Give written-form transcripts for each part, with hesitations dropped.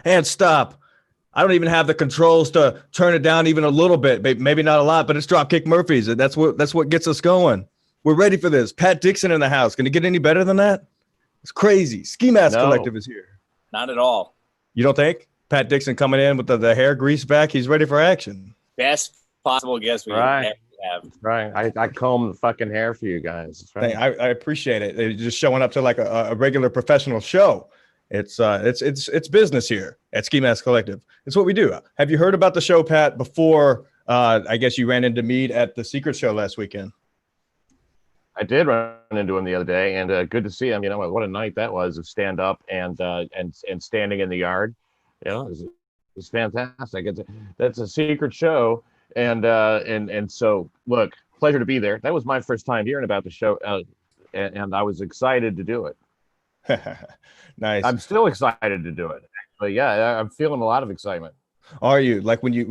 and stop. I don't even have the controls to turn it down even a little bit. Maybe not a lot, but it's Dropkick Murphys. And that's what gets us going. We're ready for this. Pat Dixon in the house. Can it get any better than that? It's crazy. Ski Mask Collective is here. Not at all. You don't think? Pat Dixon coming in with the hair greased back. He's ready for action. Best possible guest we ever have. Right. I comb the fucking hair for you guys. That's right. I appreciate it. They're just showing up to like a regular professional show. It's business here at Ski Mask Collective. It's what we do. Have you heard about the show, Pat, before? I guess you ran into Mead at the Secret Show last weekend. I did run into him the other day, and good to see him. You know what a night that was of stand up and standing in the yard. You know, it's fantastic. That's a secret show, and so look, pleasure to be there. That was my first time hearing about the show, and I was excited to do it. Nice. I'm still excited to do it. But yeah, I'm feeling a lot of excitement. Are you like when you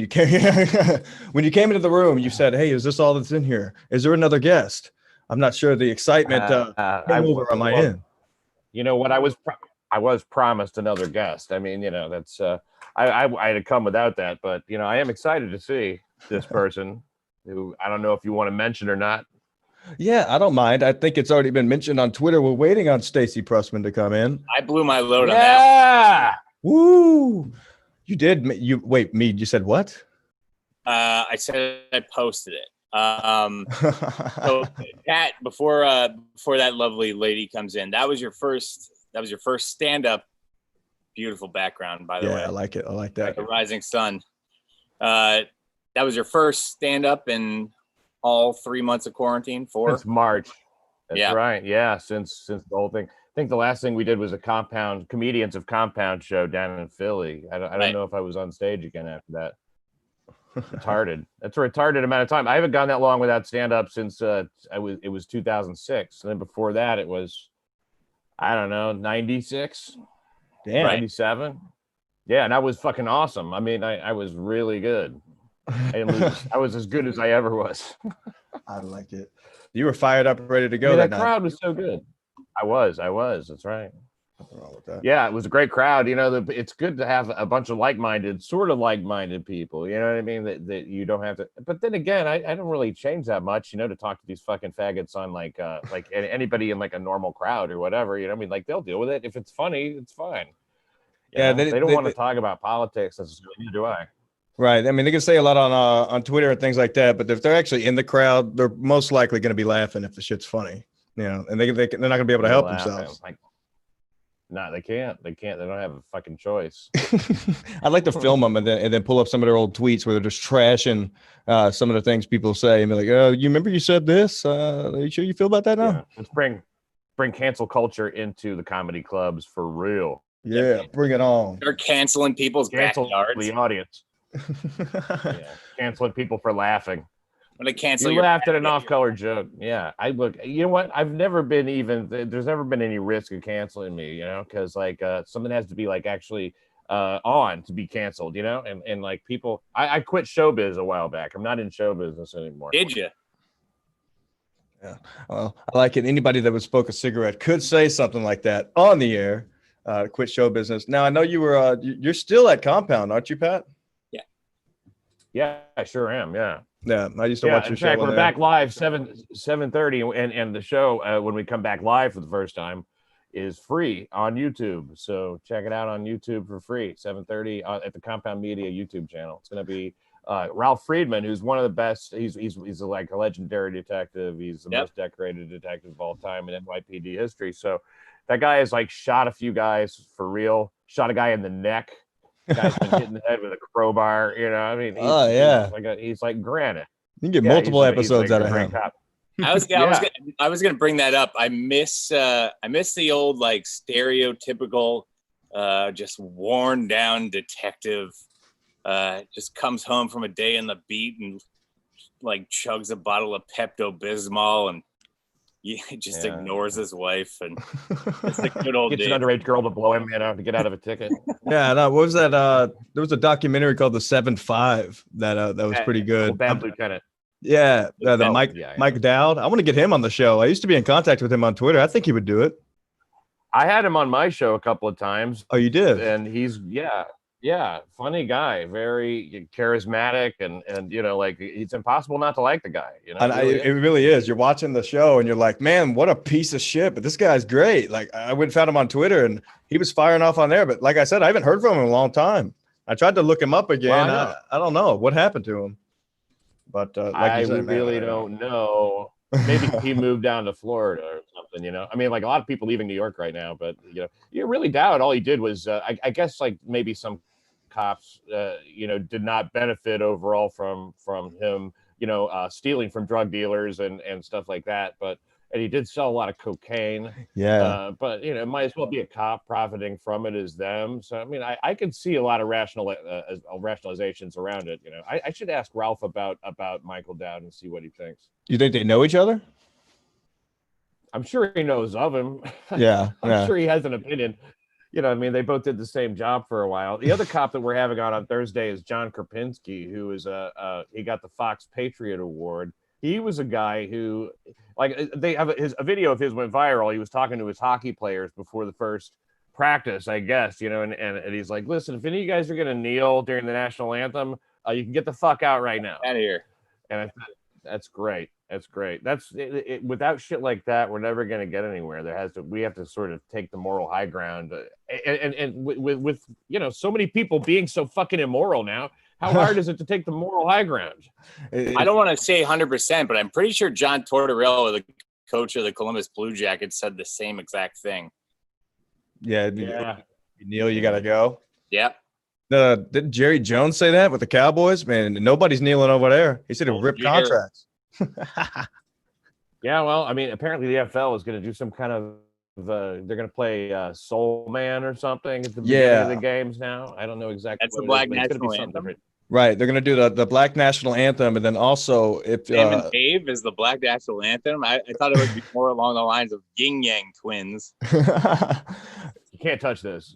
came when you came into the room? You said, "Hey, is this all that's in here? Is there another guest?" I'm not sure the excitement came over on my end. You know what? I was promised another guest. I mean, you know, that's I had to come without that, but you know, I am excited to see this person who I don't know if you want to mention or not. Yeah, I don't mind. I think it's already been mentioned on Twitter. We're waiting on Stacey Prussman to come in. I blew my load on that. Woo! You did. Wait, Mead. You said what? I said I posted it. So Pat, before that lovely lady comes in, that was your first stand-up. Beautiful background, by the way. Yeah, I like it. I like that. Like a rising sun. That was your first stand-up in all 3 months of quarantine. Since March. That's right. Yeah, since the whole thing. I think the last thing we did was a Comedians of Compound show down in Philly. I don't know if I was on stage again after that. Retarded. That's a retarded amount of time. I haven't gone that long without stand-up since it was 2006. And then before that it was, I don't know, 96, 97. Yeah, and that was fucking awesome. I mean, I was really good. I didn't lose. I was as good as I ever was. I like it. You were fired up, ready to go. That crowd was so good. I was. That's right. Nothing wrong with that. Yeah, it was a great crowd. You know, it's good to have a bunch of like-minded people. You know what I mean? That you don't have to. But then again, I don't really change that much. You know, to talk to these fucking faggots on like anybody in like a normal crowd or whatever. You know, what I mean, like they'll deal with it. If it's funny, it's fine. They don't want to talk about politics. Neither do I. Right. I mean, they can say a lot on Twitter and things like that, but if they're actually in the crowd, they're most likely going to be laughing if the shit's funny. You know, and they're not going to be able to help themselves. No, they can't. They don't have a fucking choice. I'd like to film them and then pull up some of their old tweets where they're just trashing some of the things people say and be like, "Oh, you remember you said this? Are you sure you feel about that now?" Yeah. Let's bring cancel culture into the comedy clubs for real. Yeah, bring it on. They're canceling people's backyards. The audience. Canceling people for laughing. When they cancel, you laughed at an off-color joke. Yeah, you know what? There's never been any risk of canceling me, you know, because like something has to be like actually on to be canceled, you know, and like people. I quit showbiz a while back. I'm not in show business anymore. Did you? Yeah. Well, I like it. Anybody that would smoke a cigarette could say something like that on the air. Quit show business. Now I know you were. You're still at Compound, aren't you, Pat? Yeah, I sure am. Yeah. Yeah, I used to watch your show. In fact, we're back live 7:30, and the show when we come back live for the first time is free on YouTube. So check it out on YouTube for free. 7:30 at the Compound Media YouTube channel. It's going to be Ralph Friedman, who's one of the best. He's like a legendary detective. He's the most decorated detective of all time in NYPD history. So that guy has like shot a few guys for real. Shot a guy in the neck. Guy's been hit in the head with a crowbar, you know. I mean, he's like granite. You can get multiple episodes out of him. I was gonna bring that up. I miss the old like stereotypical, just worn down detective. Just comes home from a day in the beat and like chugs a bottle of Pepto-Bismol and just ignores his wife, and it's a good old gets an underage girl to blow him, you know, to get out of a ticket. Yeah, no, what was that? There was a documentary called The 7-5 that was pretty good. Bad Lieutenant. Yeah, Mike Dowd. I want to get him on the show. I used to be in contact with him on Twitter. I think he would do it. I had him on my show a couple of times. Oh, you did? And he's funny guy, very charismatic, and you know, like it's impossible not to like the guy. You know, And it really is. You're watching the show and you're like, man, what a piece of shit. But this guy's great. Like I went and found him on Twitter and he was firing off on there. But like I said, I haven't heard from him in a long time. I tried to look him up again. Well, I don't know what happened to him. But like I really don't know. Maybe he moved down to Florida or something, you know. I mean, like a lot of people leaving New York right now, but you know, you really doubt all he did was, I guess, like maybe some cops, you know, did not benefit overall from him, you know, stealing from drug dealers and stuff like that. And he did sell a lot of cocaine. Yeah. But you know, it might as well be a cop profiting from it as them. So I mean, I could see a lot of rationalizations around it. You know, I should ask Ralph about Michael Dowd and see what he thinks. You think they know each other? I'm sure he knows of him. Yeah. I'm sure he has an opinion. You know, I mean, they both did the same job for a while. The other cop that we're having on Thursday is John Krapinski, who is he got the Fox Patriot Award. He was a guy who, like, they have a video of his went viral. He was talking to his hockey players before the first practice, I guess, you know, and he's like, listen, if any of you guys are going to kneel during the national anthem, you can get the fuck out right now. Out of here. And I thought, that's great. That's great. That's it, without shit like that, we're never going to get anywhere. We have to sort of take the moral high ground, and with you know, so many people being so fucking immoral now. How hard is it to take the moral high ground? I don't want to say 100%, but I'm pretty sure John Tortorella, the coach of the Columbus Blue Jackets, said the same exact thing. Yeah. Neil, you got to go. Yep. Didn't Jerry Jones say that with the Cowboys? Man, nobody's kneeling over there. He said he'll rip contracts. Yeah, well, I mean, apparently the NFL is going to do some kind of they're going to play Soul Man or something at the beginning of the games now. I don't know exactly. That's the Black National Anthem. Right, they're going to do the Black National Anthem, and then also if Sam and Dave is the Black National Anthem. I thought it would be more along the lines of Yin Yang Twins. You can't touch this.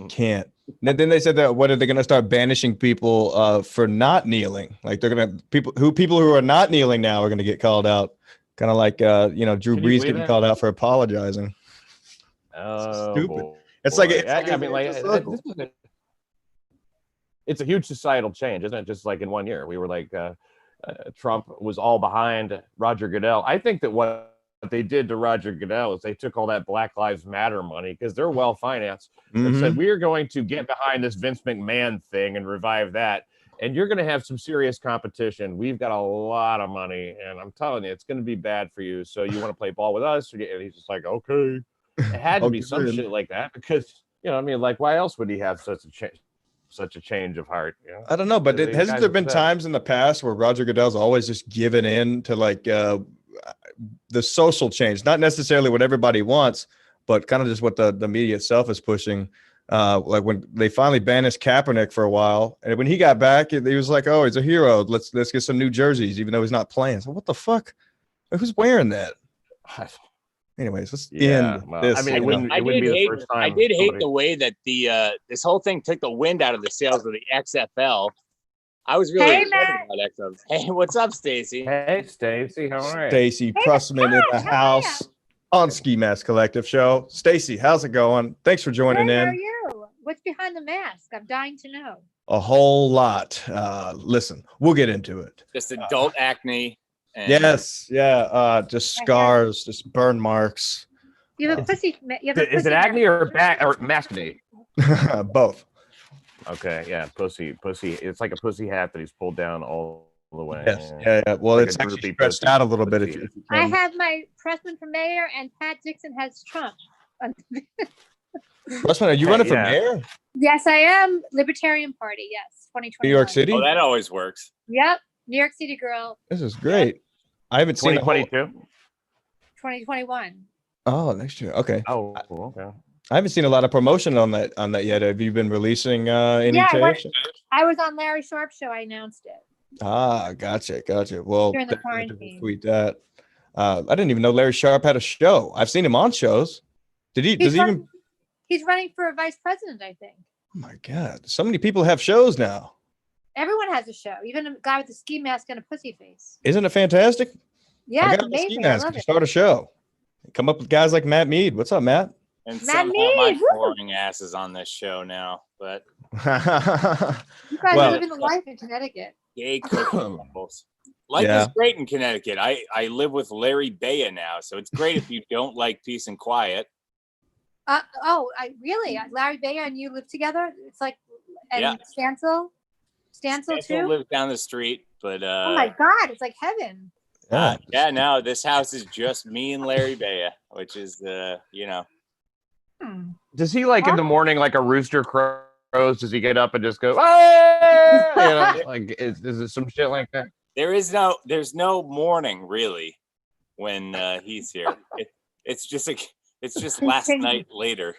Can't. And then they said that what are they going to start banishing people for not kneeling? Like they're going to people who are not kneeling now are going to get called out, kind of like you know, Drew Brees getting called out for apologizing. Oh, stupid. Boy. It's like it's a huge societal change, isn't it? Just like in 1 year, we were like Trump was all behind Roger Goodell. I think that what they did to Roger Goodell is they took all that Black Lives Matter money, because they're well financed, and said, we are going to get behind this Vince McMahon thing and revive that. And you're going to have some serious competition. We've got a lot of money, and I'm telling you, it's going to be bad for you. So you want to play ball with us? And he's just like, okay. It had to be some shit like that, because, you know, I mean, like, why else would he have such a change of heart? You know? I don't know, but hasn't there been times in the past where Roger Goodell's always just given in to like the social change, not necessarily what everybody wants, but kind of just what the media itself is pushing. Like when they finally banished Kaepernick for a while, and when he got back, he was like, "Oh, he's a hero. Let's get some new jerseys," even though he's not playing. So what the fuck? Who's wearing that? Anyways, let's end this. I mean, I did hate the way that this whole thing took the wind out of the sails of the XFL. I was really excited about XFL. Hey, what's up, Stacey? Hey, Stacey, how are you? Stacey Prussman in the house on Ski Mask Collective Show. Stacey, how's it going? Thanks for joining in. How are you? What's behind the mask? I'm dying to know. A whole lot. Listen, we'll get into it. Just adult acne. And yes, just scars, just burn marks. You have a pussy. Is it acne or maskne? Both. Okay, yeah, pussy. It's like a pussy hat that he's pulled down all the way. Yes, yeah. Well, like it's actually stretched out a little bit. If you I have my Pressman for mayor, and Pat Dixon has Trump. Pressman, are you running for mayor? Yes, I am. Libertarian Party. Yes, 2020. New York City. Oh, that always works. Yep, New York City girl. This is great. I haven't seen 2022. 2021. Oh, next year. Okay. Oh, okay. I haven't seen a lot of promotion on that yet. Have you been releasing any tapes? I was on Larry Sharp's show. I announced it. Ah, gotcha. Well, during the quarantine. Tweet that. I didn't even know Larry Sharp had a show. I've seen him on shows. He's running for a vice president, I think. Oh my God. So many people have shows now. Everyone has a show, even a guy with a ski mask and a pussy face. Isn't it fantastic? Yeah, I it's got amazing. Ski mask to start a show. Come up with guys like Matt Mead. What's up, Matt? And Matt somehow Mead, my woo! boring ass is on this show now. But You guys Well- are living the life in Connecticut. yay, cooking levels. Life Yeah. is great in Connecticut. I live with Larry Baya now, so it's great if you don't like peace and quiet. Larry Bayer and you live together. It's like, and Yeah. Stancil Stancil too. lives down the street, but Oh my God, it's like heaven. Yeah. no, this house is just me and Larry Baya, which is Hmm. Does he like in the morning like a rooster crows? Does he get up and just go, "Ah!" You know, like is it some shit like that? there's no morning really when he's here. It's just last night later.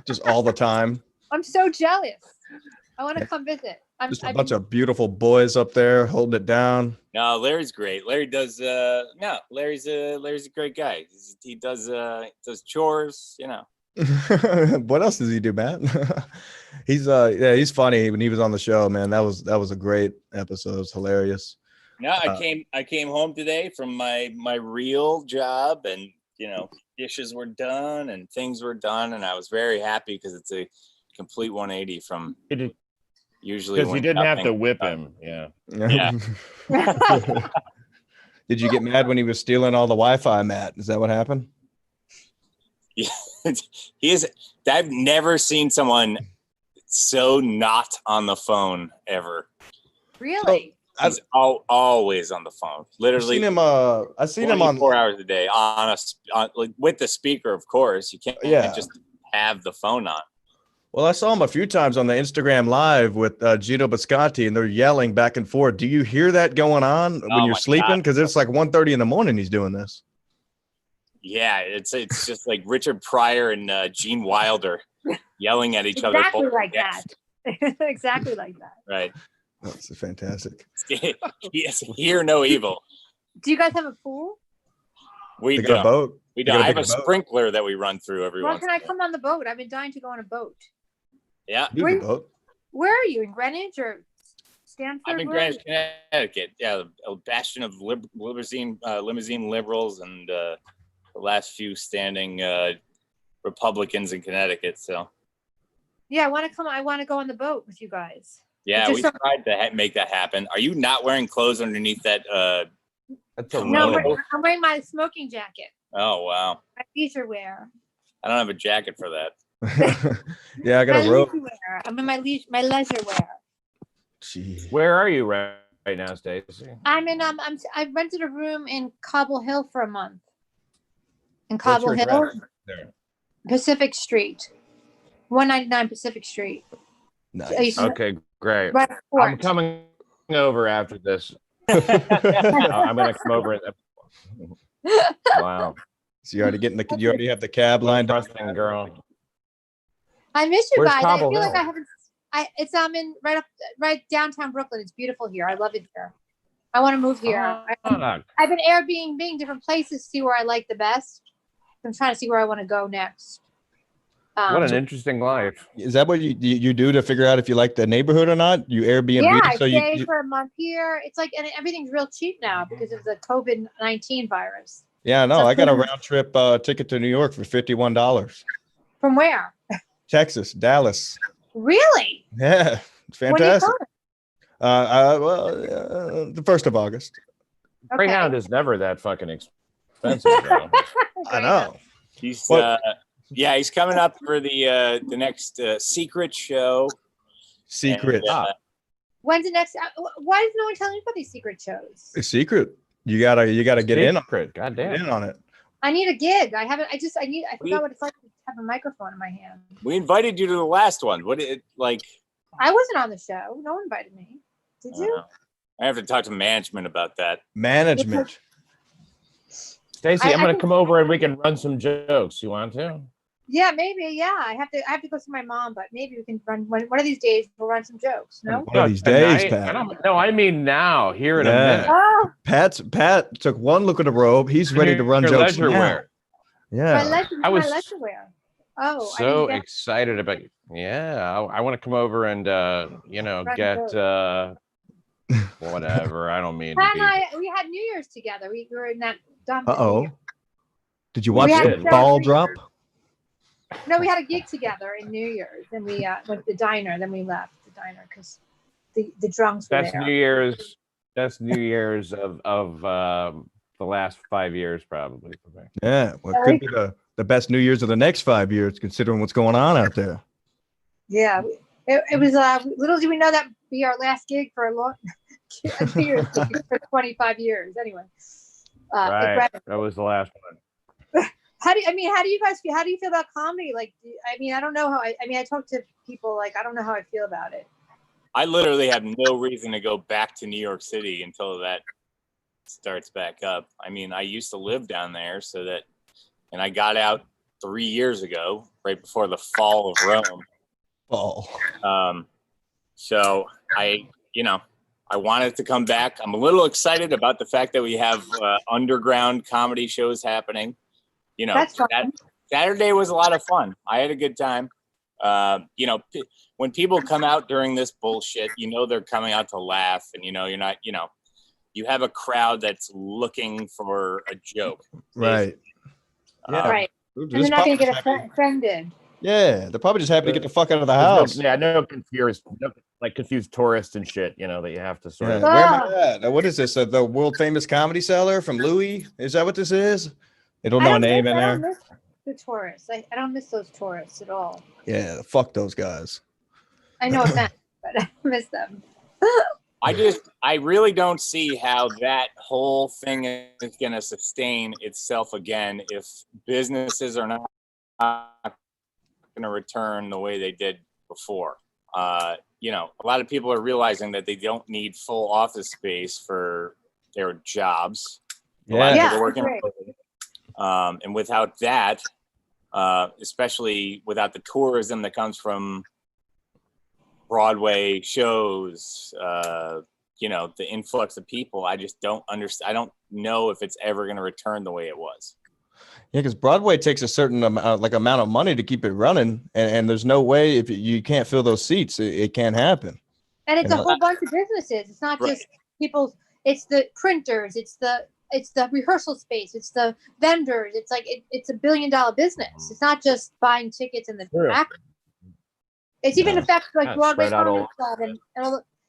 Just all the time. I'm so jealous. I want to come visit. Just a bunch of beautiful boys up there holding it down. No, Larry's great. Larry does Larry's a great guy. He does chores, you know. What else does he do, Matt? He's funny. When he was on the show, man, that was a great episode. It was hilarious. No, I came home today from my real job, and dishes were done and things were done, and I was very happy because it's a complete 180 from usually Because you when didn't have to nothing- whip him. Yeah. Yeah. Did you get mad when he was stealing all the Wi-Fi, Matt? Is that what happened? I've never seen someone so not on the phone ever. Really? He's always on the phone. Literally, I've seen him on 4 hours a day on like with the speaker, of course. You can't just have the phone on. Well, I saw him a few times on the Instagram live with Gino Biscotti, and they're yelling back and forth. Do you hear that going on when you're sleeping? Because it's like 1:30 in the morning. He's doing this. Yeah, it's just like Richard Pryor and Gene Wilder yelling at each other. Exactly like that. Exactly like that. Right. That's fantastic. Yes, hear no evil. Do you guys have a pool? We They got a don't. boat. We They don't. got I have a big boat. sprinkler that we run through every Well, once. can I come on the boat? I've been dying to go on a boat. Yeah. Do the boat. Where are you? In Greenwich or Stanford? I'm in Where are Greenwich, Connecticut. Yeah, a bastion of limousine liberals and the last few standing Republicans in Connecticut. So you? Yeah, I want to come. I want to go on the boat with you guys. yeah, we tried to make that happen. Are you not wearing clothes underneath that? That's a No, little. I'm wearing my smoking jacket. Oh wow, My leisure wear. I don't have a jacket for that. Yeah, I got My a rope. leisure wear. I'm in my leisure wear. Gee. Where are you right now, Stacey? I'm in. I rented a room in Cobble Hill for a month. In What's Cobble your Hill, address there? Pacific Street, 199 Pacific Street. Nice. Okay, great. Right. I'm coming over after this. I'm gonna come over. Wow. So you already have the cab lined up. Trusting girl. I miss you Where's guys. Cobble I feel like Hill? I haven't. It's in right downtown Brooklyn. It's beautiful here. I love it here. I want to move here. I've been Airbnb different places, see where I like the best. I'm trying to see where I want to go next. What an interesting life. Is that what you do to figure out if you like the neighborhood or not? You Airbnb? Yeah, I so stay you for a month here. It's like, and everything's real cheap now because of the COVID-19 virus. Yeah, no, I got a round trip ticket to New York for $51. From where? Texas, Dallas. Really? Yeah, it's When are you fantastic. going? The 1st of August. Okay. Greyhound is never that fucking expensive, though. I know. He's Well- he's coming up for the next secret show. Secret. And, When's the next? Why is no one telling me about these secret shows? A secret. You gotta get in God damn. on it. I need a gig. I haven't. I forgot what it's like to have a microphone in my hand. we invited you to the last one. What it like? I wasn't on the show. No one invited me. Did you? I have to talk to management about that. Management. Stacey, I'm I gonna can- come over and we can run some jokes. You want to? Yeah, maybe. Yeah, I have to go see my mom, but maybe we can run one of these days. We'll run some jokes. No. One of these days, Tonight? Pat. No, I mean now, here in a Yeah. minute. Oh, Pat took one look at the robe. He's ready to run Your jokes leisure now. wear. Yeah. I was my leisure wear. Oh, So I didn't excited about you. Yeah, I want to come over and Run get whatever. I don't mean to Pat be. and I, we had New Year's together. We were in that dump. Uh-oh. Did you watch We had the to- ball drop? No, we had a gig together in New Year's, and we went to the diner. Then we left the diner because the drunks were That's there. New Year's. That's New Year's of the last 5 years, probably. For me. Yeah, well, it could be the best New Year's of the next 5 years, considering what's going on out there. Yeah, it was. Little do we know that be our last gig for a long for 25 years. Anyway, Right, that was the last one. How do you guys feel? How do you feel about comedy? Like, I don't know how. I talk to people. Like, I don't know how I feel about it. I literally have no reason to go back to New York City until that starts back up. I mean, I used to live down there, and I got out 3 years ago, right before the fall of Rome. So I wanted to come back. I'm a little excited about the fact that we have underground comedy shows happening. That's fun. Saturday was a lot of fun. I had a good time. When people come out during this bullshit, they're coming out to laugh, and you're not, you have a crowd that's looking for a joke. Right. Yeah. Right. And they're not going to get offended. Yeah, they're probably just happy to get the fuck out of the house. Confused tourists and shit, that you have to sort of. Where am I at? What is this? The world famous comedy cellar from Louis? Is that what this is? They don't know a name in there. I don't miss the tourists. I don't miss those tourists at all. Yeah, fuck those guys. I know that, but I miss them. I really don't see how that whole thing is going to sustain itself again if businesses are not going to return the way they did before. A lot of people are realizing that they don't need full office space for their jobs. Yeah, working. And without that, especially without the tourism that comes from Broadway shows, the influx of people, I just don't understand. I don't know if it's ever going to return the way it was. Yeah, because Broadway takes a certain amount of money to keep it running, and there's no way if you can't fill those seats, it can't happen. And it's a whole bunch of businesses. It's not just people. It's the printers. It's the rehearsal space. It's the vendors. It's like it's $1 billion business. It's not just buying tickets in the back. It's even affects like Broadway Comedy Club, and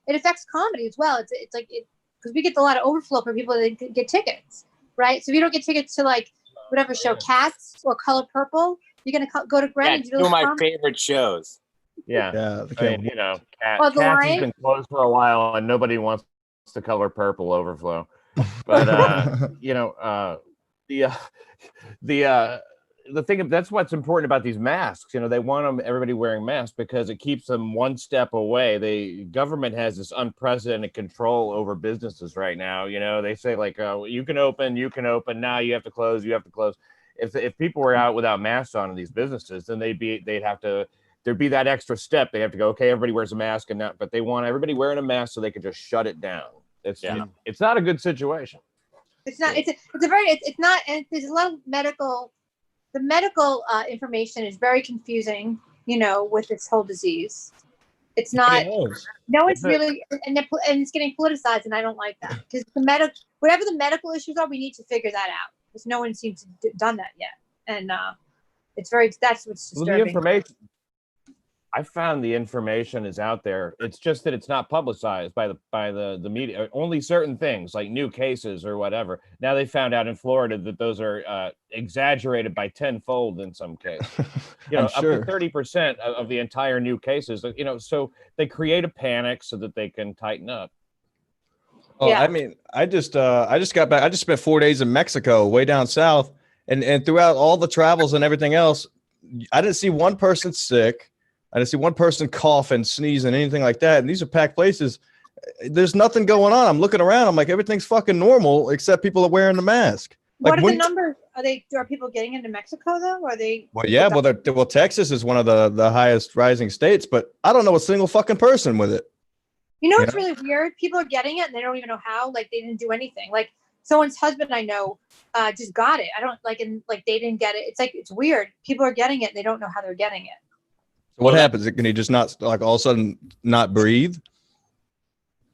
it affects comedy as well. It's like because we get a lot of overflow for people that get tickets, right? So if you don't get tickets to like whatever show, Cats or Color Purple, you're gonna go to Greenwich. Yeah, two of my favorite shows. Yeah. Cats has been closed for a while, and nobody wants the Color Purple overflow. But the thing that's what's important about these masks. They want everybody wearing masks because it keeps them one step away. The government has this unprecedented control over businesses right now. They say like, you can open. Now you have to close. If people were out without masks on in these businesses, then there'd be that extra step. They have to go, okay, everybody wears a mask, but they want everybody wearing a mask so they can just shut it down. It's not a good situation. It's not. It's not. And there's a lot of medical. The medical information is very confusing, with this whole disease. It's not. No, it's really, and it's getting politicized, and I don't like that because whatever the medical issues are, we need to figure that out because no one seems to have done that yet, and that's what's disturbing. Well, the information. I found the information is out there. It's just that it's not publicized by the media. Only certain things like new cases or whatever. Now they found out in Florida that those are exaggerated by tenfold in some cases. Up to 30% of the entire new cases. So they create a panic so that they can tighten up. Oh, yeah. I mean, I just got back. I just spent 4 days in Mexico, way down south, and throughout all the travels and everything else, I didn't see one person sick. I didn't see one person cough and sneeze and anything like that. And these are packed places. There's nothing going on. I'm looking around. I'm like, everything's fucking normal except people are wearing the mask. Like, what are the numbers? Are people getting into Mexico though? Or are they? Well, yeah. Well, Texas is one of the highest rising states, but I don't know a single fucking person with it. It's really weird. People are getting it and they don't even know how. Like they didn't do anything. Like someone's husband I know just got it. I don't like, and like they didn't get it. It's like it's weird. People are getting it and they don't know how they're getting it. What happens? Can he just not like all of a sudden not breathe?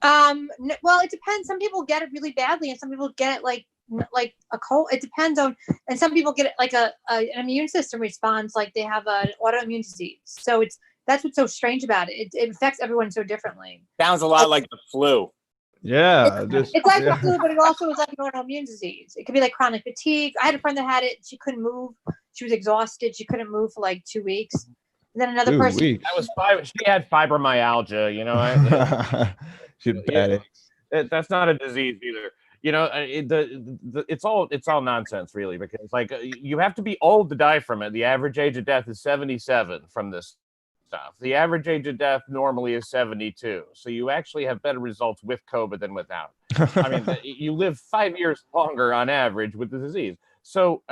Well, it depends. Some people get it really badly, and some people get it like like a cold. It depends on, and some people get like an immune system response, like they have an autoimmune disease. So that's what's so strange about it. It affects everyone so differently. Sounds a lot like the flu. Yeah, it's like the flu, but it also is like an autoimmune disease. It could be like chronic fatigue. I had a friend that had it. She couldn't move. She was exhausted. She couldn't move for like 2 weeks. And then another person. That was she had fibromyalgia. You know, that's not a disease either. You know, it's all nonsense, really, because like you have to be old to die from it. The average age of death is 77 from this stuff. The average age of death normally is 72. So you actually have better results with COVID than without. I mean, you live 5 years longer on average with the disease. So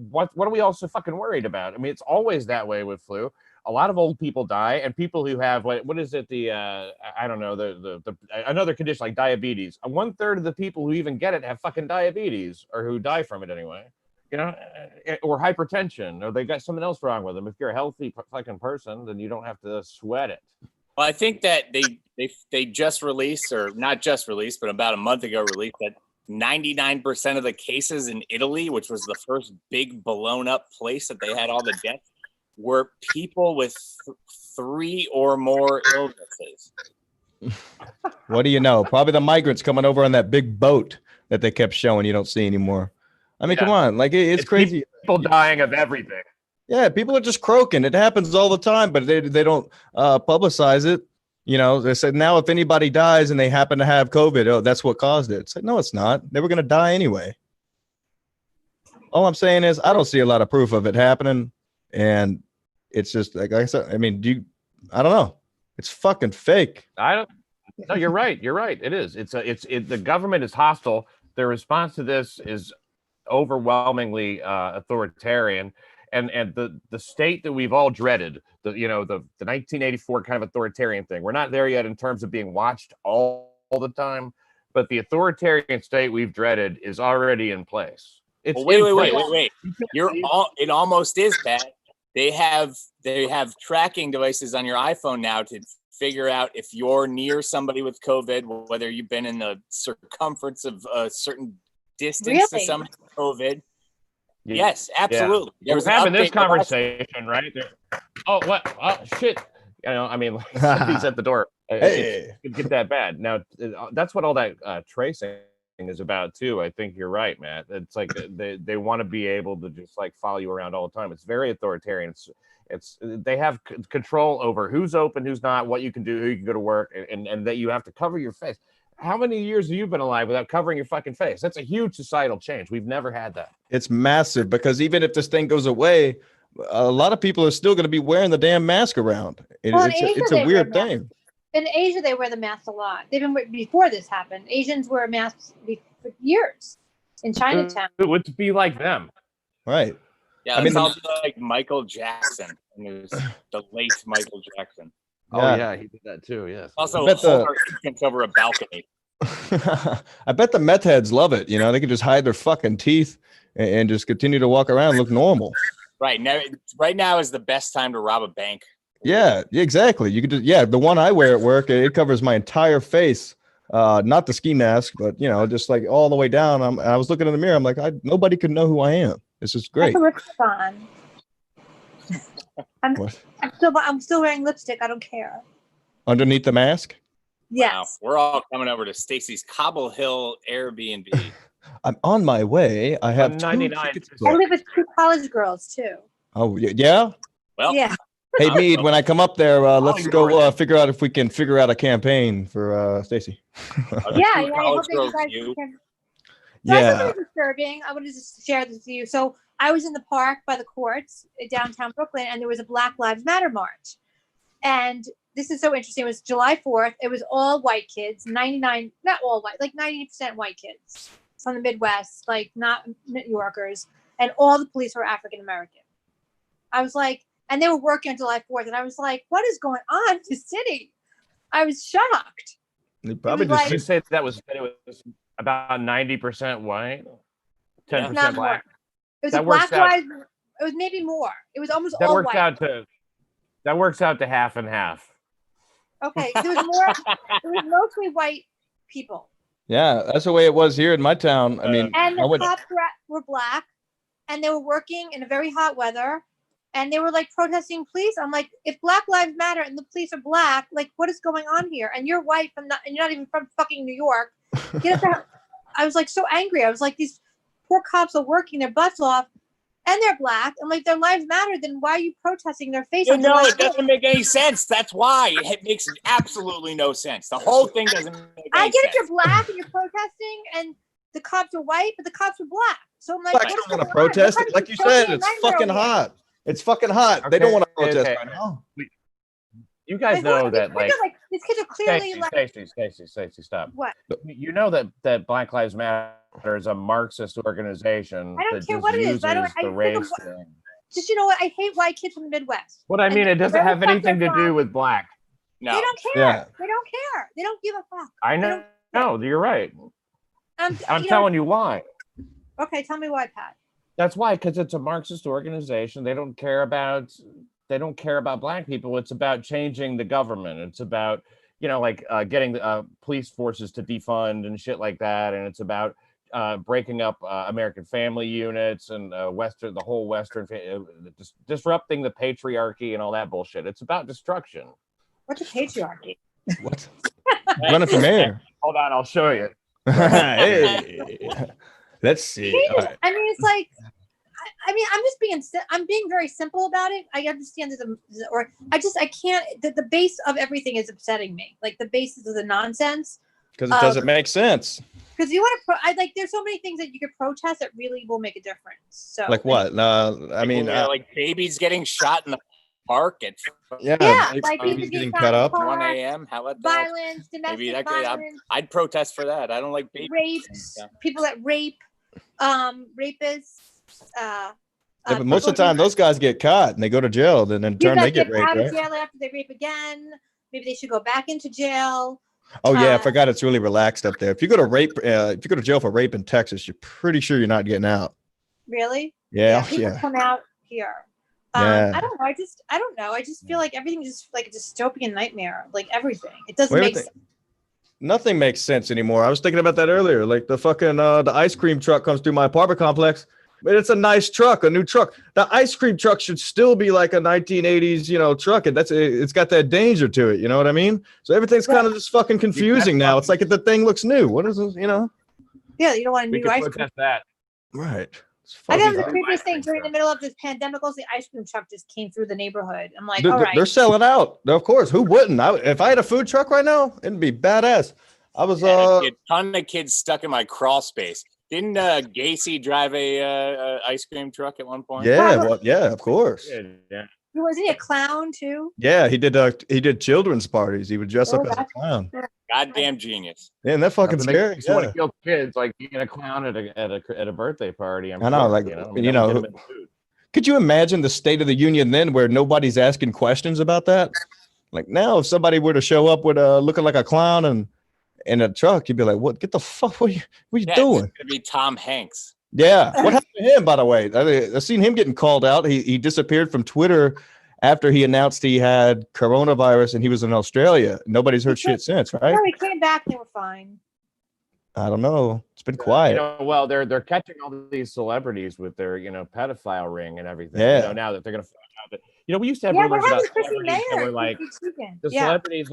what are we all so fucking worried about? I mean, it's always that way with flu. A lot of old people die, and people who have what is it? I don't know, the another condition like diabetes. 1/3 of the people who even get it have fucking diabetes, or who die from it anyway. You know, or hypertension, or they got something else wrong with them. If you're a healthy fucking person, then you don't have to sweat it. Well, I think that they just released, or not just released, but about a month ago released that 99% of the cases in Italy, which was the first big blown up place that they had all the deaths, were people with 3 or more illnesses. What do you know? Probably the migrants coming over on that big boat that they kept showing you don't see anymore. I mean, come on, like it's crazy. People dying of everything. Yeah, people are just croaking. It happens all the time, but they don't publicize it. You know, they said now if anybody dies and they happen to have COVID, oh, that's what caused it. It's like, no, it's not. They were going to die anyway. All I'm saying is I don't see a lot of proof of it happening. And it's just like I said, I mean, I don't know. It's fucking fake. No, you're right. You're right. It is. The government is hostile. Their response to this is overwhelmingly authoritarian. And the state that we've all dreaded, the 1984 kind of authoritarian thing. We're not there yet in terms of being watched all the time, but the authoritarian state we've dreaded is already in place. It's wait. It almost is, Pat. They have tracking devices on your iPhone now to figure out if you're near somebody with COVID, whether you've been in the circumference of a certain distance to somebody with COVID. Yes, absolutely. Yeah. We're having this conversation right there. Oh, what? Oh, shit. You know, I mean, he's at the door. Hey. It get that bad. Now, that's what all that tracing is about too. I think you're right, Matt. It's like they want to be able to just like follow you around all the time. It's very authoritarian. It's they have control over who's open, who's not, what you can do, who you can go to work, and that you have to cover your face. How many years have you been alive without covering your fucking face? That's a huge societal change. We've never had that. It's massive, because even if this thing goes away, a lot of people are still going to be wearing the damn mask around. It's a weird thing. In Asia, they wear the mask a lot. Before this happened. Asians wear masks for years in Chinatown. It would be like them. Right. Yeah, I mean, like Michael Jackson. The late Michael Jackson. Oh yeah, he did that too. Yes. Also, over a balcony. I bet the meth heads love it. You know, they can just hide their fucking teeth and just continue to walk around and look normal. Right now is the best time to rob a bank. Yeah, exactly. You could just the one I wear at work, it covers my entire face. Not the ski mask, but just like all the way down. I was looking in the mirror. I'm like, nobody could know who I am. This is great. I'm still wearing lipstick. I don't care. Underneath the mask? Yes. Wow. We're all coming over to Stacey's Cobble Hill Airbnb. I'm on my way. I have 99. I live with 2 college girls too. Oh yeah. Well, yeah. Hey Mead, when I come up there, let's go figure out if we can figure out a campaign for Stacey. Yeah. That's really disturbing. I wanted to just share this with you. So I was in the park by the courts in downtown Brooklyn, and there was a Black Lives Matter march. And this is so interesting. It was July 4th. It was all white kids, 99, not all white, like 90% white kids from the Midwest, like not New Yorkers. And all the police were African American. I was like, and they were working on July 4th. And I was like, what is going on in the city? I was shocked. They probably just you say that it was about 90% white, 10% black. It was Black Lives. It was maybe more. It was almost all white. That works out to half and half. Okay, there was more. It was mostly white people. Yeah, that's the way it was here in my town. I mean, And I the went, cops were black, and they were working in a very hot weather, and they were like protesting police. I'm like, if Black Lives Matter and the police are black, like, what is going on here? And you're white, and you're not even from fucking New York. Get up. I was like so angry. I was like, these poor cops are working their butts off, and they're black, and like their lives matter. Then why are you protesting their face? You know, it doesn't make any sense. That's why it makes absolutely no sense. The whole thing doesn't make I any get sense. if you're black and you're protesting, and the cops are white, but the cops are black. So I'm like, blacks don't want to protest. Like you said, it's fucking hot. It's fucking hot. They don't want to protest right now. You guys know that, like, these kids are clearly Stacey, stop. What? You know that Black Lives Matter is a Marxist organization. I don't that care just what it is. uses the race thing. Just, you know what? I hate white kids from the Midwest. What I mean, it doesn't have anything to do with black. No. They don't care. Yeah. They don't care. They don't give a fuck. I know. No, you're right. I'm telling you why. Okay, tell me why, Pat. That's why, because it's a Marxist organization. They don't care about black people. It's about changing the government. It's about, like getting the police forces to defund and shit like that. And it's about breaking up American family units and the whole Western, disrupting the patriarchy and all that bullshit. It's about destruction. What's a patriarchy? What? Running for mayor. Hold on, I'll show you. Hey, let's see. Right. I mean, it's like, I'm being very simple about it. I understand I can't, the base of everything is upsetting me. Like the basis of the nonsense. Because it doesn't make sense. Because you want to, there's so many things that you could protest that really will make a difference. So like what? I mean, like babies getting shot in the park at like babies getting cut up. 1 a.m. How about that? Violence, domestic violence. I'd protest for that. I don't like babies. Rapes, people that rape, rapists. But most of the time, those guys get caught and they go to jail. Then in turn, they get raped. Out of jail after they rape again. Maybe they should go back into jail. Oh yeah, I forgot it's really relaxed up there. If you go to jail for rape in Texas, you're pretty sure you're not getting out. Really? Yeah. People come out here. I don't know. I don't know. I just feel like everything's just like a dystopian nightmare. Like everything. It doesn't make sense. Nothing makes sense anymore. I was thinking about that earlier. Like the fucking the ice cream truck comes through my apartment complex. But it's a nice truck, a new truck. The ice cream truck should still be like a 1980s, truck. And it's got that danger to it. You know what I mean? So everything's kind of just fucking confusing now. It's like the thing looks new. What is this? Yeah, you don't want a new ice cream. That. Right. I got the previous thing during the middle of this pandemic. The ice cream truck just came through the neighborhood. I'm like, all right. They're selling out. Of course. Who wouldn't? If I had a food truck right now, it'd be badass. I was a ton of kids stuck in my crawl space. Didn't Gacy drive a ice cream truck at one point? Yeah, of course. Yeah. Was he a clown too? Yeah, he did children's parties. He would dress up as a clown. Goddamn genius. Yeah, and that fucking scary. You want to kill kids like being a clown at a birthday party. I know, could you imagine the State of the Union then, where nobody's asking questions about that? Like now, if somebody were to show up with looking like a clown and in a truck, you'd be like, "What? Get the fuck! What are you doing?" It's gonna be Tom Hanks. Yeah. What happened to him, by the way? I've seen him getting called out. He disappeared from Twitter after he announced he had coronavirus and he was in Australia. Nobody's heard shit since, right? No, he came back. They were fine. I don't know. It's been quiet. Well, they're catching all these celebrities with their pedophile ring and everything. Yeah. Now that they're gonna find out that we used to have rumors about celebrities that were like the celebrities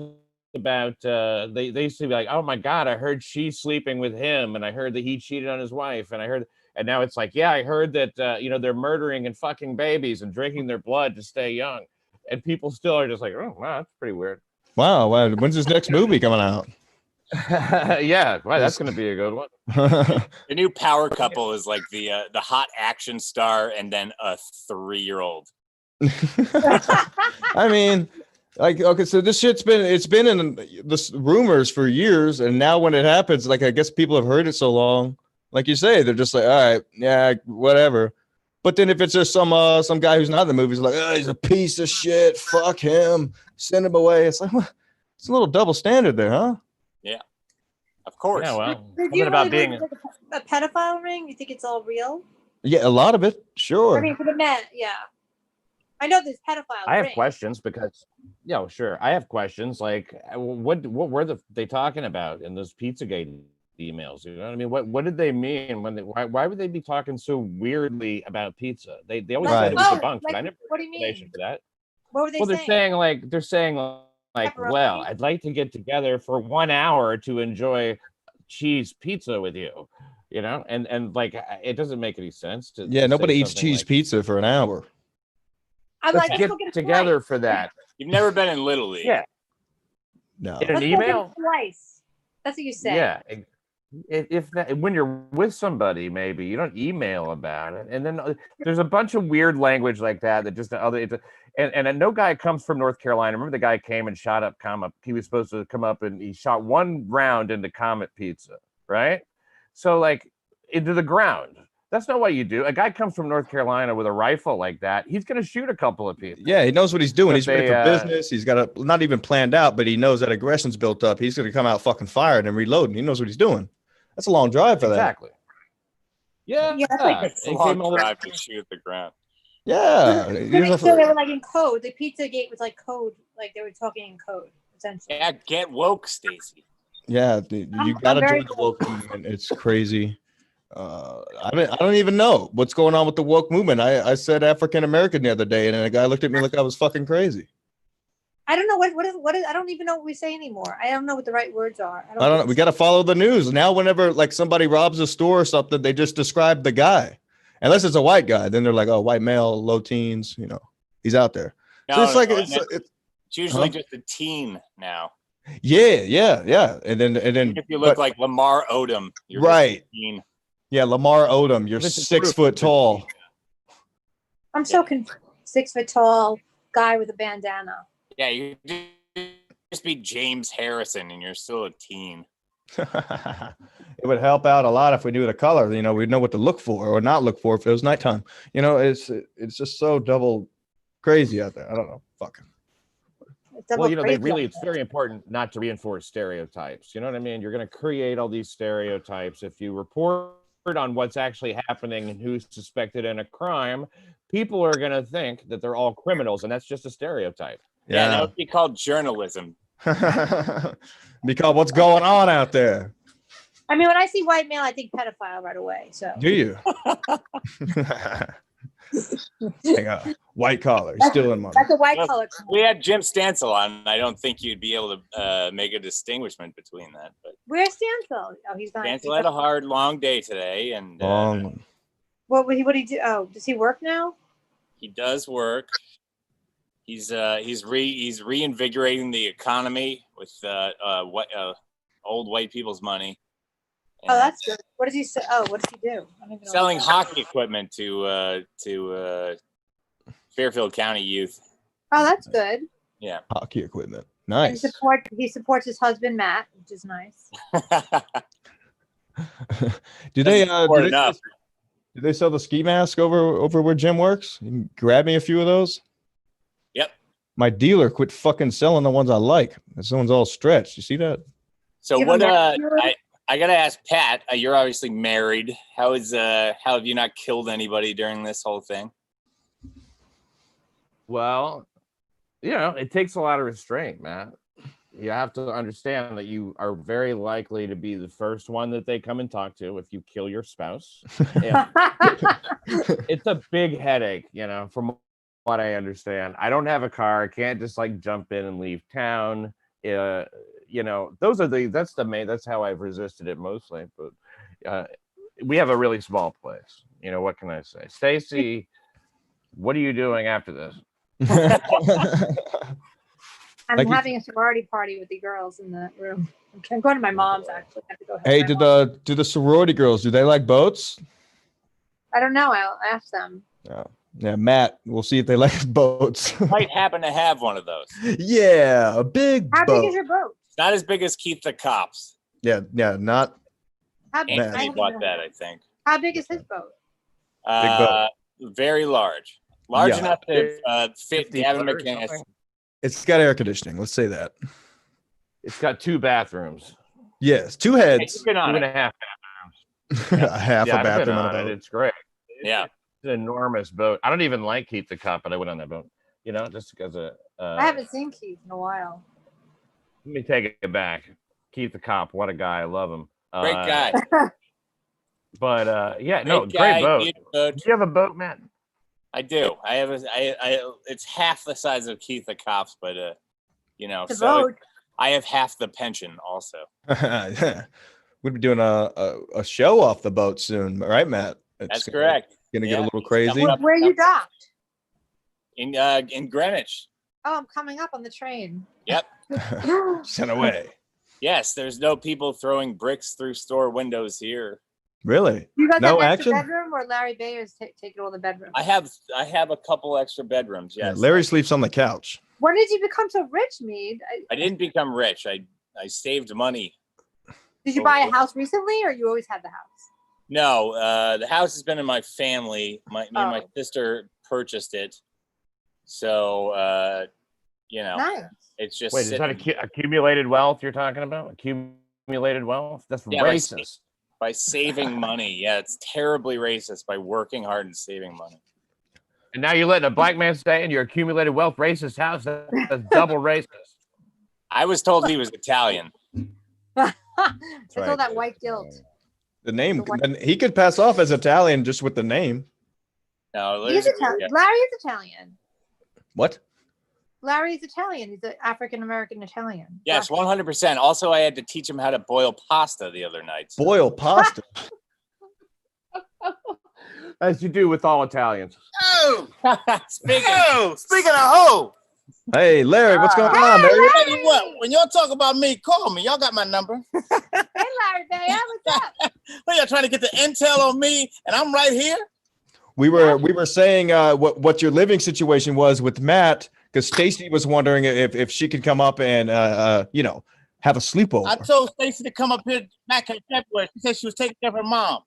about they used to be like, oh my god, I heard she's sleeping with him, and I heard that he cheated on his wife, and now it's like, I heard that they're murdering and fucking babies and drinking their blood to stay young, and people still are just like, oh wow, that's pretty weird. Wow, when's his next movie coming out? Yeah, wow, that's gonna be a good one. The new power couple is like the hot action star and then a 3-year-old. I mean, like, okay, so this shit's been in the rumors for years, and now when it happens, like, I guess people have heard it so long, like you say, they're just like, all right, yeah, whatever. But then if it's just some guy who's not in the movie, he's like, oh, he's a piece of shit, fuck him, send him away. It's like, what? It's a little double standard there, huh? Yeah, of course. Yeah, well, do you really believe a pedophile ring? You think it's all real? Yeah, a lot of it, sure. I mean, for the men, yeah. I know there's pedophiles. I have questions because, sure. I have questions like, what were they talking about in those Pizzagate emails. You know what I mean? What did they mean when they? Why would they be talking so weirdly about pizza? They always said it was debunked, but I never what do heard you explanation mean? for that. What were they Well, saying? they're saying like, well, I'd like to get together for 1 hour to enjoy cheese pizza with you, you know, and like it doesn't make any sense to nobody say eats something cheese like, pizza for an hour. I'm let's like, get let's go get a together slice. for that. You've never been in Little League. Yeah, No. in an Let's email. go get a slice. That's what you say. Yeah, if that, when you're with somebody, maybe you don't email about it. And then there's a bunch of weird language like that just and no guy comes from North Carolina. Remember the guy came and shot up Comet. He was supposed to come up and he shot 1 round into Comet Pizza, right? So like into the ground. That's not what you do. A guy comes from North Carolina with a rifle like that. He's going to shoot a couple of people. Yeah, he knows what he's doing. But He's ready for business. He's got not even planned out, but he knows that aggression's built up. He's going to come out fucking fired and reloading. He knows what he's doing. That's a long drive for that. Exactly. Yeah. That's like It's a long drive to shoot at the ground. Yeah. so they were like in code. The Pizzagate was like code. Like they were talking in code, essentially. Yeah, get woke, Stacey. Yeah, you got to join the woke movement. It's crazy. I don't even know what's going on with the woke movement. I said African American the other day, and then a guy looked at me like I was fucking crazy. I don't know what is. I don't even know what we say anymore. I don't know what the right words are. I don't know. We got to follow the news now. Whenever like somebody robs a store or something, they just describe the guy, unless it's a white guy. Then they're like, "Oh, white male, low teens." You know, he's out there. So it's it's usually just a teen now. Yeah. And then if you look like Lamar Odom, you're right. Just a teen. Yeah, Lamar Odom. You're 6 foot tall. I'm so confused. 6 foot tall guy with a bandana. Yeah, you just be James Harrison and you're still a teen. It would help out a lot if we knew the color. You know, we'd know what to look for or not look for if it was nighttime. You know, it's just so double crazy out there. I don't know. Fucking. Well, you know, it's very important not to reinforce stereotypes. You know what I mean? You're going to create all these stereotypes. If you report on what's actually happening and who's suspected in a crime, people are going to think that they're all criminals, and that's just a stereotype. Yeah, that would be called journalism. Because what's going on out there? I mean, when I see white male, I think pedophile right away. So do you? Hang on. White collar, stealing money. That's a white collar. We had Jim Stansel on, and I don't think you'd be able to make a distinguishment between that. But where's Stansel? Oh, he's not. Stansel had a hard, long day today, and what would he do? Oh, does he work now? He does work. He's reinvigorating the economy with old white people's money. Oh, that's good. What does he say? Oh, what does he do? I don't even know. Selling hockey equipment to Fairfield County youth. Oh, that's good. Yeah, hockey equipment. Nice. He supports his husband Matt, which is nice. Do they sell the ski mask over where Jim works? You can grab me a few of those. Yep. My dealer quit fucking selling the ones I like. This one's all stretched. You see that? So what? I gotta ask Pat. You're obviously married. How have you not killed anybody during this whole thing? Well, you know, it takes a lot of restraint, Matt. You have to understand that you are very likely to be the first one that they come and talk to if you kill your spouse. It's a big headache, you know, from what I understand. I don't have a car. I can't just like jump in and leave town. You know, that's how I've resisted it mostly. But we have a really small place. You know, what can I say? Stacey, what are you doing after this? I'm having a sorority party with the girls in the room. I'm going to my mom's actually. I have to go hey, do the sorority girls, do they like boats? I don't know. I'll ask them. Yeah, Matt, we'll see if they like boats. Might happen to have one of those. Yeah, a big How boat. big is your boat? It's not as big as Keith the Cop's. Yeah, not. How big? Anthony bought that, I think. How big is his boat? Big boat. Very large. Large enough to fit Gavin McInnes. It's got air conditioning. Let's say that. It's got 2 bathrooms. Yes, 2 heads. 2.5 bathrooms. Half a bathroom on a boat. It's great. Yeah. It's an enormous boat. I don't even like Keith the Cop, but I went on that boat. You know, just because I haven't seen Keith in a while. Let me take it back. Keith the Cop, what a guy. I love him. Great guy. But yeah, Great great guy, boat. neat boat. Do you have a boat, Matt? I do. I have it's half the size of Keith the Cop's, but you know, The so boat. I have half the pension also. We'll be doing a show off the boat soon, right, Matt? That's correct. Gonna Yeah, get a little it's crazy. coming up. Where you docked? In Greenwich. Oh, I'm coming up on the train. Yep. Sent away. Yes, there's no people throwing bricks through store windows here. Really? You guys No have an extra action? bedroom, or Larry Bayer's taking all the bedrooms? I have a couple extra bedrooms. Yes. Yeah, Larry sleeps on the couch. When did you become so rich, Mead? I didn't become rich. I saved money. Did you buy a house recently, or you always had the house? No, the house has been in my family. Me and my Oh. sister purchased it. So, you know, Nice. it's just Wait, is that accumulated wealth you're talking about? Accumulated wealth? That's Yeah, racist. by saving money. Yeah, it's terribly racist by working hard and saving money. And now you're letting a black man stay in your accumulated wealth racist house? That's double racist. I was told he was Italian. That's right. all that white guilt. The name, he could pass off as Italian just with the name. No, He's Italian. Larry is Italian. What? Larry is Italian. He's an African American Italian. Yes, 100%. Also, I had to teach him how to boil pasta the other night. Boil pasta. As you do with all Italians. Oh, Speaking speaking of hoe, Hey, Larry, what's going Hey, on, Larry? Larry! tell you what, when y'all talk about me, call me. Y'all got my number. Hey, Larry Bayer, what's up? Well, y'all trying to get the intel on me, and I'm right here. We were saying what your living situation was with Matt, because Stacey was wondering if she could come up and you know, have a sleepover. I told Stacey to come up here back in February. She said she was taking care of her mom.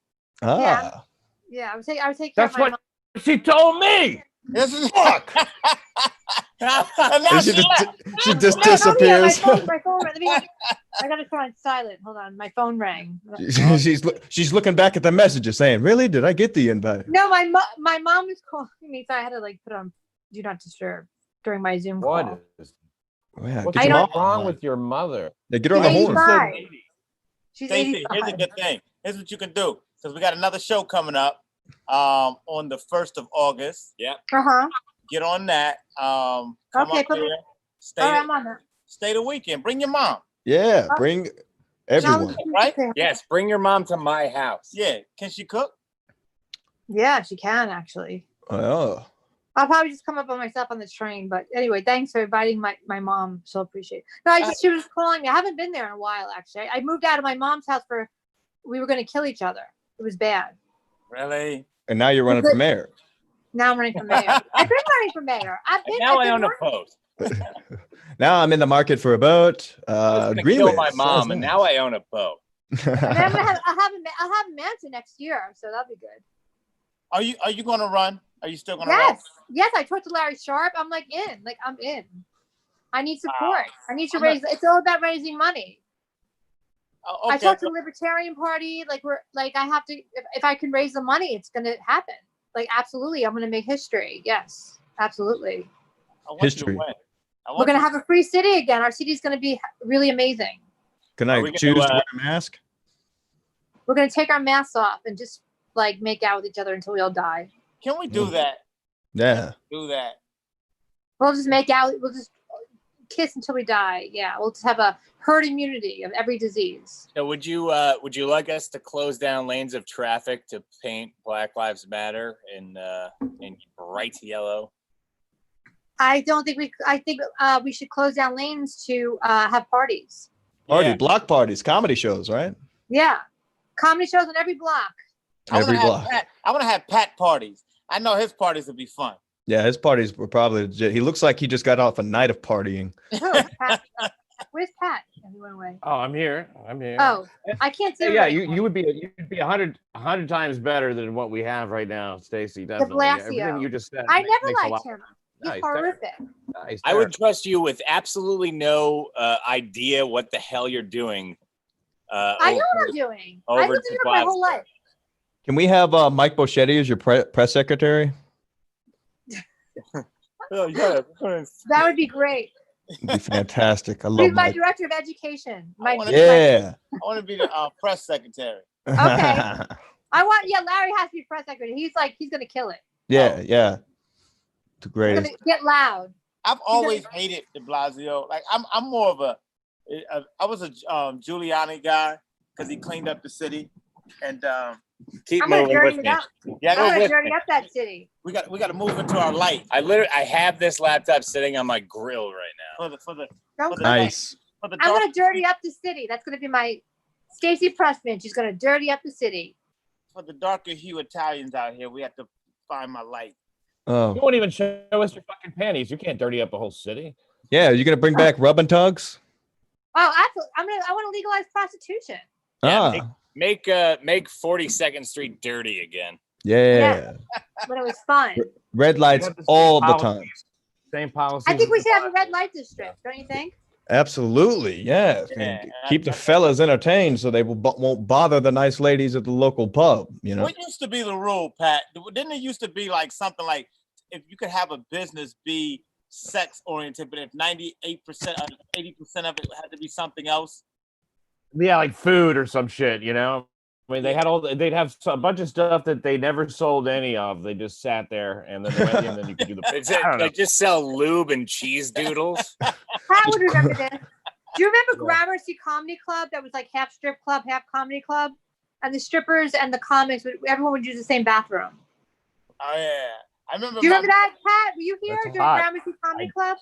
Yeah, I would take care of That's my what mom. she told me. This is Fuck. and now And she left. she just Oh, yeah, disappears. my phone. I gotta turn on silent. Hold on, my phone rang. she's looking back at the messages saying, really? Did I get the invite? No, my mom was calling me, so I had to like put on do not disturb during my Zoom call. What is Yeah, what's get your mom wrong on. with your mother? Yeah, get her on the She's horn. 85. She's Stacey, here's a 85. good thing. Here's what you can do, because we got another show coming up on the 1st of August. Uh-huh. Get on that. Come Okay, up put me- here. All right, I'm on that. Stay the weekend. Bring your mom. Yeah, bring everyone. Right? Yes, bring your mom to my house. Yeah. Can she cook? Yeah, she can actually. Oh, I'll probably just come up on myself on the train. But anyway, thanks for inviting my mom. She'll appreciate it. No, she was calling me. I haven't been there in a while, actually. I moved out of my mom's house we were going to kill each other. It was bad. Really? and now you're running for mayor. Now I'm running for mayor. I've been running for mayor. And now I own a boat. Now I'm in the market for a boat. I was gonna Greenwich. kill my mom, Sounds and nice. now I own a boat. And then I'll have a mansion next year, so that'll be good. Are you going to run? Are you still going to run? Yes, yes. I talked to Larry Sharp. I'm like in. Like I'm in. I need support. I need to raise. It's all about raising money. Oh, I okay. talked to the Libertarian Party. Like I have to. If I can raise the money, it's gonna happen. Like absolutely, I'm gonna make history. Yes, absolutely. I want you to History. win. We're gonna have a free city again. Our city's gonna be really amazing. Can Are I we gonna, choose to wear a mask? We're gonna take our masks off and just like make out with each other until we all die. Can we do that? Yeah. Do that. We'll just make out. We'll just kiss until we die. Yeah, we'll just have a herd immunity of every disease. So would you like us to close down lanes of traffic to paint Black Lives Matter in bright yellow? I don't think I think we should close down lanes to have parties. Block parties, comedy shows, right? Yeah, comedy shows on every block. Every block. I want to have Pat parties. I know his parties would be fun. Yeah, his parties were probably legit. He looks like he just got off a night of partying. Who? Pat? Where's Pat? He went away. Oh, I'm here. Oh, I can't see. Yeah, you'd be 100 100 times better than what we have right now, Stacey. Definitely. Blasio. Everything you just said. I makes never a liked lot- him. He's Nice, horrific. Nice, I would trust you with absolutely no idea what the hell you're doing. I know what I'm doing. over I've lived to in Europe my whole Glasgow. life. Can we have Mike Boschetti as your press secretary? Oh, yeah. That would be great. It'd be fantastic. I He's love my my. director of education. I want to be the press secretary. Okay. I want. Yeah, Larry has to be press secretary. He's gonna kill it. Yeah, yeah. The He's greatest. gonna get loud. I've always hated De Blasio. Like I'm more of I was a Giuliani guy because he cleaned up the city, and Keep I'm gonna moving dirty with it me. up. yeah, I'm gonna with dirty me. up that city. we got to move into our light I have this laptop sitting on my grill right now. for the Don't Nice. for the I'm dark, gonna dirty up the city. That's gonna be my Stacey Prussman. She's gonna dirty up the city. for the darker hue Italians out here. We have to find my light. You Oh, won't even show us your fucking panties. You can't dirty up a whole city. yeah. You're gonna bring back rub and tugs? Oh, I want to legalize prostitution. Yeah, Ah, make 42nd Street dirty again. yeah. When it was fun. Red lights have the same all the policies. time. Same policy. I think we should have a red light district. Don't you think? Absolutely, yeah. Yeah, Keep the fellas entertained so they won't bother the nice ladies at the local pub. You know. What used to be the rule, Pat? Didn't it used to be like something like if you could have a business be sex oriented, but if 98% or 80% of it had to be something else? Yeah, like food or some shit, you know. I mean, they'd have a bunch of stuff that they never sold any of. They just sat there, and then they went in, and you could do the. I don't know. They just sell lube and cheese doodles. Pat would remember this. Do you remember Gramercy Comedy Club? That was like half strip club, half comedy club, and the strippers and the comics. Everyone would use the same bathroom. Oh yeah, I remember. Do you remember that, Pat? Were you here That's during hot. Gramercy Comedy Club?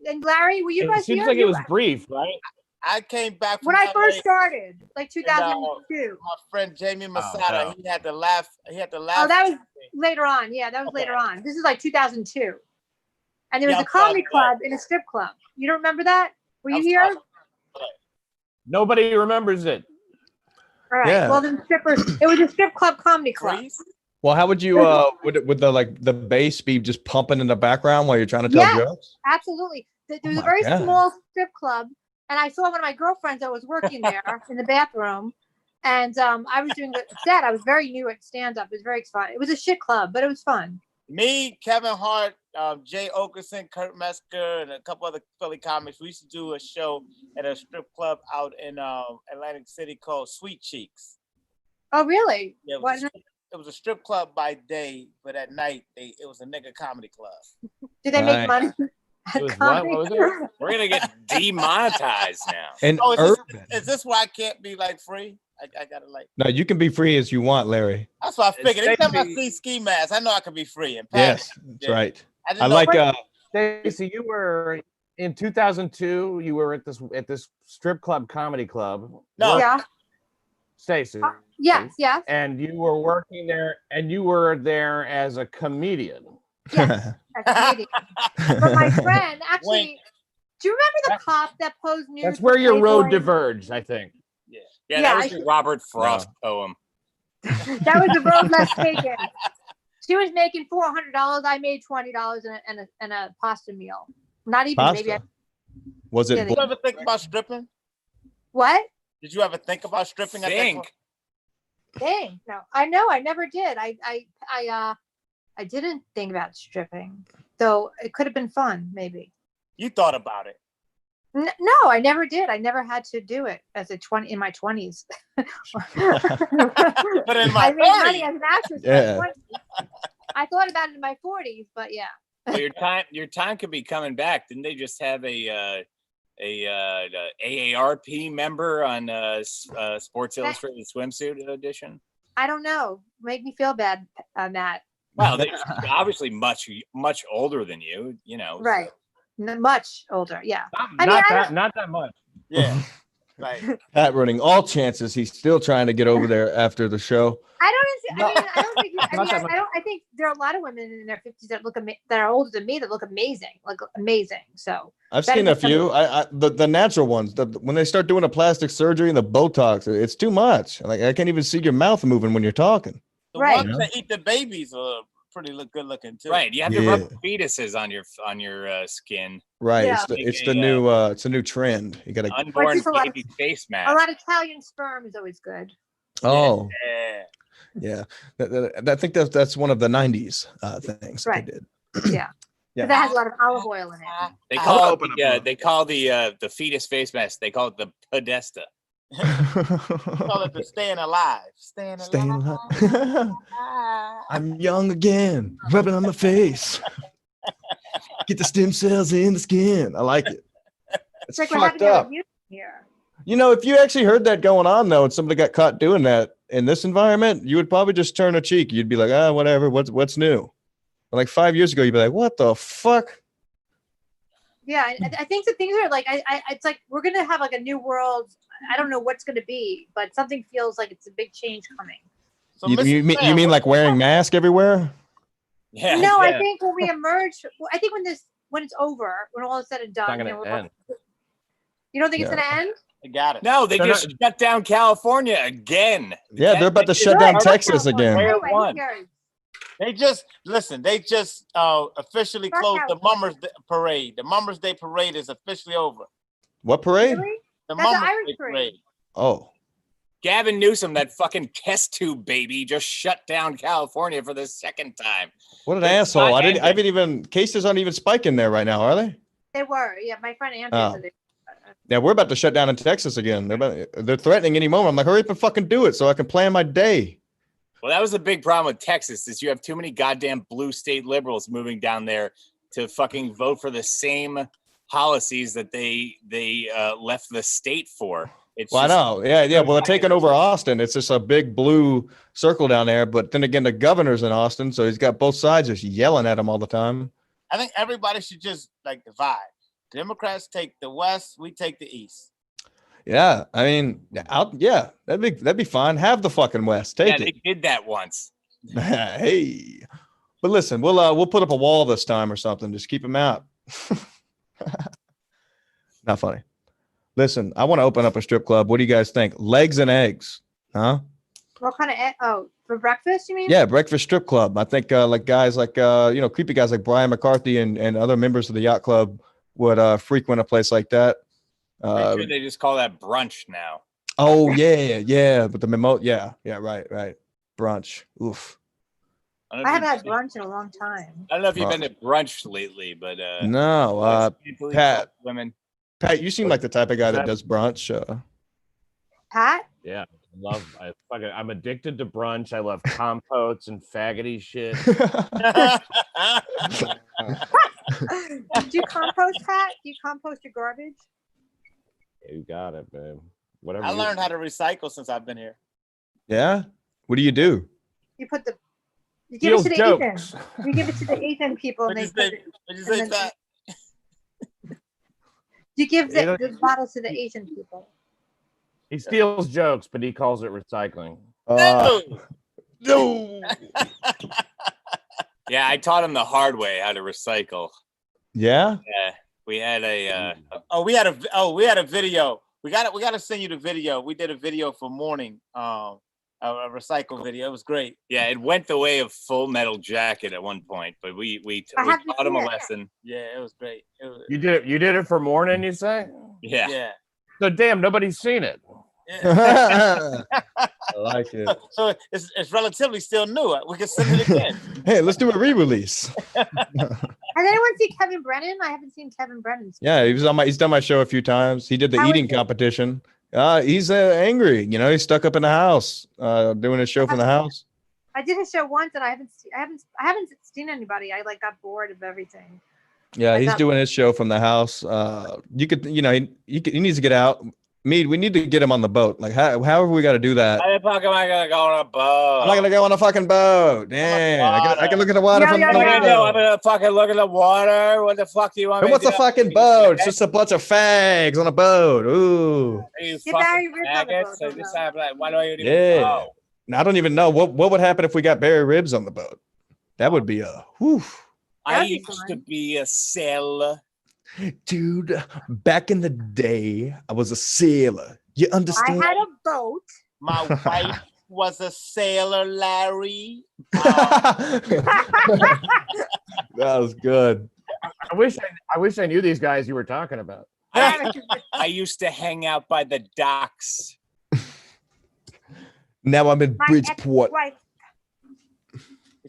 And Larry, were you It guys seems here? like it was brief, right? I came back from When I LA, first started, like 2002. my friend Jamie Masada, no. he had to laugh. Oh, that was later on. Yeah, that was later on. This is like 2002. And there was Yeah, a comedy I'm club in a strip club. You don't remember that? Were you here? Nobody remembers it. All right. Yeah. Well, the strippers. It was a strip club comedy club. Freeze? Well, how would you would the bass be just pumping in the background while you're trying to tell Yes. jokes? Absolutely. There was my a very God. small strip club, and I saw one of my girlfriends that was working there in the bathroom, and I was doing a set. I was very new at stand-up. It was very fun. It was a shit club, but it was fun. Me, Kevin Hart, Jay Okerson, Kurt Mesker, and a couple other Philly comics. We used to do a show at a strip club out in Atlantic City called Sweet Cheeks. Oh, really? Yeah, What? it was a strip club by day, but at night it was a nigga comedy club. Did they make money? It was what? What was it? We're gonna get demonetized now. And Oh, urban. is this why I can't be like free? I gotta like. No, you can be free as you want, Larry. That's what I figured. Every time I Stacey- see ski masks, I know I can be free. And Pat, Yes, that's yeah. right. I, didn't I know- like Stacey, you were in 2002. You were at this strip club comedy club. No. Yeah. Stacey. Yes. Yes. And you were working there, and you were there as a comedian. Yes. That's Canadian. But my friend, actually, Wink. do you remember the cop that posed nude? That's for where your road Playboy? diverged, I think. Yeah, Yeah, that I was your Robert Frost poem. That was the road less taken. She was making $400. I made $20 and a pasta meal. Not even maybe. Pasta. Was Yeah, it? Did you ever think about stripping? What? Did you ever think about stripping? at that Think. point? Dang. No, I know. I never did. I didn't think about stripping, though it could have been fun. Maybe. You thought about it. No, I never did. I never had to do it as in my 20s. But in my I made money 30s, as an actress. Yeah. In my 20s. I thought about it in my 40s, but yeah. Well, your time could be coming back. Didn't they just have a AARP member on Sports Illustrated swimsuit edition? I don't know. Make me feel bad, Matt. Well, they're obviously much older than you. You know, Right. Much older. Yeah. Not that much. yeah. Like, Pat running all chances. He's still trying to get over there after the show. I don't think. Not that much. I think there are a lot of women in their 50s that that are older than me that look amazing. So I've That seen a is something- few. The natural ones. When they start doing a plastic surgery and the Botox, it's too much. Like I can't even see your mouth moving when you're talking. the Right. ones that eat the babies are pretty good looking too. right? You have to Yeah. rub fetuses on your skin. Right. Yeah. It's the new trend. You gotta. Unborn just a lot of- baby face a mask. lot of Italian sperm is always good. Oh Yeah. yeah. I think that's one of the '90s things Right. that they did. Yeah. Yeah. That has a lot of olive oil in it. They I'll call open it up they call the fetus face mask. They call it the podesta. Call it the staying alive. Staying alive. I'm young again, rubbing on my face. Get the stem cells in the skin. I like it. It's like we're fucked having a up. reunion here. You know, if you actually heard that going on though, and somebody got caught doing that in this environment, you would probably just turn a cheek. You'd be like, whatever. What's new? But like 5 years ago, you'd be like, what the fuck? Yeah, I think the things are like it's like we're gonna have like a new world. I don't know what's gonna be, but something feels like it's a big change coming. So You mean like wearing masks everywhere? Yeah. No, yeah. I think when we emerge, I think when it's over, when all is said and done, It's not gonna end. You don't think it's gonna end? I got it. No, they just shut down California again. Yeah, they're about to shut down Good. Texas again. Anyway, who one. cares? They just officially closed the Mummers Parade. The Mummers Day Parade is officially over. What parade? Really? The That's the Mummers Irish Day parade. Parade. Oh, Gavin Newsom, that fucking test tube baby, just shut down California for the second time. what an It's asshole! not I haven't even cases aren't even spiking there right now, are they? They were. Yeah, my friend Andrew Oh. said they. Yeah, we're about to shut down in Texas again. They're threatening any moment. I'm like, hurry up and fucking do it so I can plan my day. Well, that was the big problem with Texas is you have too many goddamn blue state liberals moving down there to fucking vote for the same policies that they left the state for. It's Well, I know. Yeah. Well, they're taking over Austin. It's just a big blue circle down there. But then again, the governor's in Austin, so he's got both sides just yelling at him all the time. I think everybody should just like divide. Democrats take the West, we take the East. Yeah, I mean, that'd be fine. Have the fucking West. Take they it. did that once. Hey, but listen, we'll put up a wall this time or something. Just keep them out. Not funny. Listen, I want to open up a strip club. What do you guys think? Legs and eggs, huh? What kind of for breakfast? You mean? Yeah, breakfast strip club. I think like guys like creepy guys like Brian McCarthy and other members of the yacht club would frequent a place like that. Pretty sure they just call that brunch now. Oh yeah, but the memo, yeah, right, brunch. Oof. I haven't had brunch in a long time. I don't know if you've been to brunch lately, but no, Pat. Women. Pat, you seem like the type of guy that does brunch. Pat? Yeah, I'm addicted to brunch. I love compotes and faggoty shit. Do you compost, Pat? Do you compost your garbage? You got it, babe. Whatever. I learned how to recycle since I've been here. Yeah. What do you do? You give it to the jokes. Asian. You give it to the Asian people, and What'd they you say, Pat? you give the bottles to the Asian people. He steals jokes, but he calls it recycling. No. Yeah, I taught him the hard way how to recycle. Yeah. Yeah, we had a. We had a video. We got to send you the video. We did a video for morning. A recycle video. It was great. Yeah, it went the way of Full Metal Jacket at one point, but we taught him a lesson. Yeah, it was great. You did it for morning, you say? Yeah. So damn, nobody's seen it. I like it. So it's relatively still new. We can send it again. Hey, let's do a re-release. Has anyone seen Kevin Brennan? I haven't seen Kevin Brennan. Yeah, he's done my show a few times. He did the eating competition. He's angry. He's stuck up in the house, doing his show from the house. I did his show once, and I haven't seen anybody. I got bored of everything. Yeah, he's doing his show from the house. He needs to get out. Mead, we need to get him on the boat. Like, how have we got to do that? How the fuck am I gonna go on a boat? I'm not gonna go on a fucking boat. Dang, I can look at the water from the I'm gonna fucking look at the water. What the fuck do you want me to what's do? a fucking boat? It's just a bunch of fags on a boat. Ooh. Are you Get fucking Barry Ribs on the maggots? boat, So just though. have like, why do you even Yeah. know? I don't even know what would happen if we got Barry Ribs on the boat. That would be a whew. I That'd be used fun. to be a sailor. Dude, back in the day, I was a sailor. You I understand? had a boat. My wife was a sailor, Larry. That was good. I wish I knew these guys you were talking about. I used to hang out by the docks. Now I'm in My Bridgeport. ex-wife.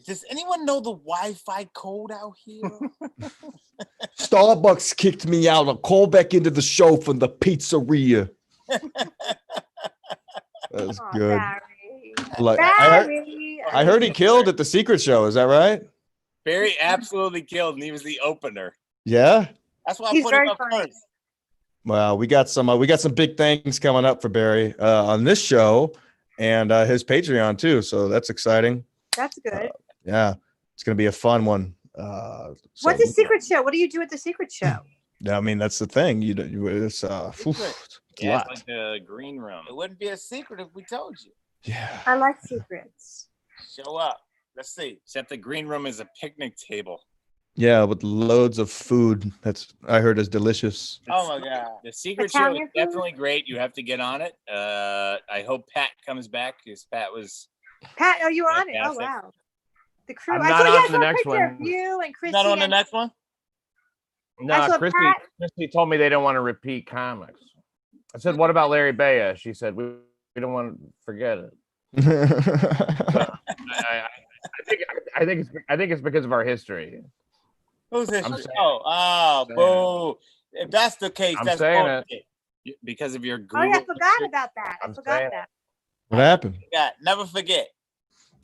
Does anyone know the Wi-Fi code out here? Starbucks kicked me out. I'll call back into the show from the pizzeria. That's Aw, good. Barry. Like, Barry. I heard he killed at the Secret Show. Is that right? Barry absolutely killed, and he was the opener. Yeah. That's why I He's put him very up funny. first. Well, we got some big things coming up for Barry on this show and his Patreon too. So that's exciting. That's good. Yeah, it's gonna be a fun one. What's a secret show? What do you do at the secret show? I mean, that's the thing. It's Yeah, lot. it's like the green room. It wouldn't be a secret if we told you. Yeah. I like secrets. Show up. Let's see. Except the green room is a picnic table. Yeah, with loads of food. That's I heard is delicious. Oh my God. The secret show is Italian food? definitely great. You have to get on it. I hope Pat comes back because Pat was. Pat, are you on it? Oh Fantastic. wow. The crew. I'm I not saw you on guys the on a next picture one. of you and Christy. Not on the and- next one? I No, saw Christy Pat- told me they don't want to repeat comics. I said, what about Larry Baya? She said, we don't want to forget it. I think it's because of our history. Who's this? I'm saying- Boo. If that's the case, I'm that's saying bullshit. Because of your Oh Google. yeah, I forgot about that. I I'm forgot saying- that. What happened? Yeah, never forget.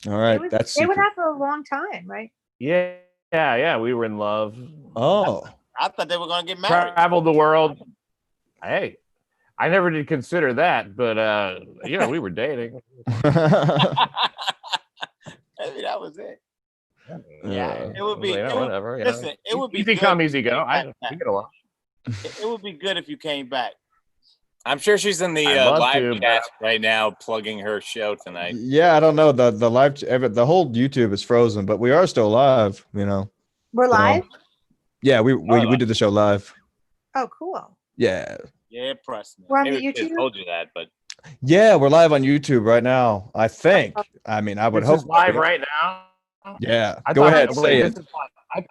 All right, They that's they went secret. out for a long time, right? Yeah. We were in love. Oh, I thought they were gonna get married. Traveled the world. Hey, I never did consider that, but we were dating. Maybe that was it. Yeah, it would be. You know, it would- whatever. listen, it would be easy good come, if easy you go. came back. We get along. It would be good if you came back. I'm sure she's in the I'd love live to, but- chat right now, plugging her show tonight. yeah. I don't know. The live, the whole YouTube is frozen, but we are still live. You know. We're live. Yeah, we did the show live. Oh, cool. Yeah. Yeah, Preston. We're on Maybe the I should have YouTube. told you that, but Yeah, we're live on YouTube right now. I think. I mean, I would This hope is live right now. Yeah. I Go thought- ahead, wait, say this it. is live.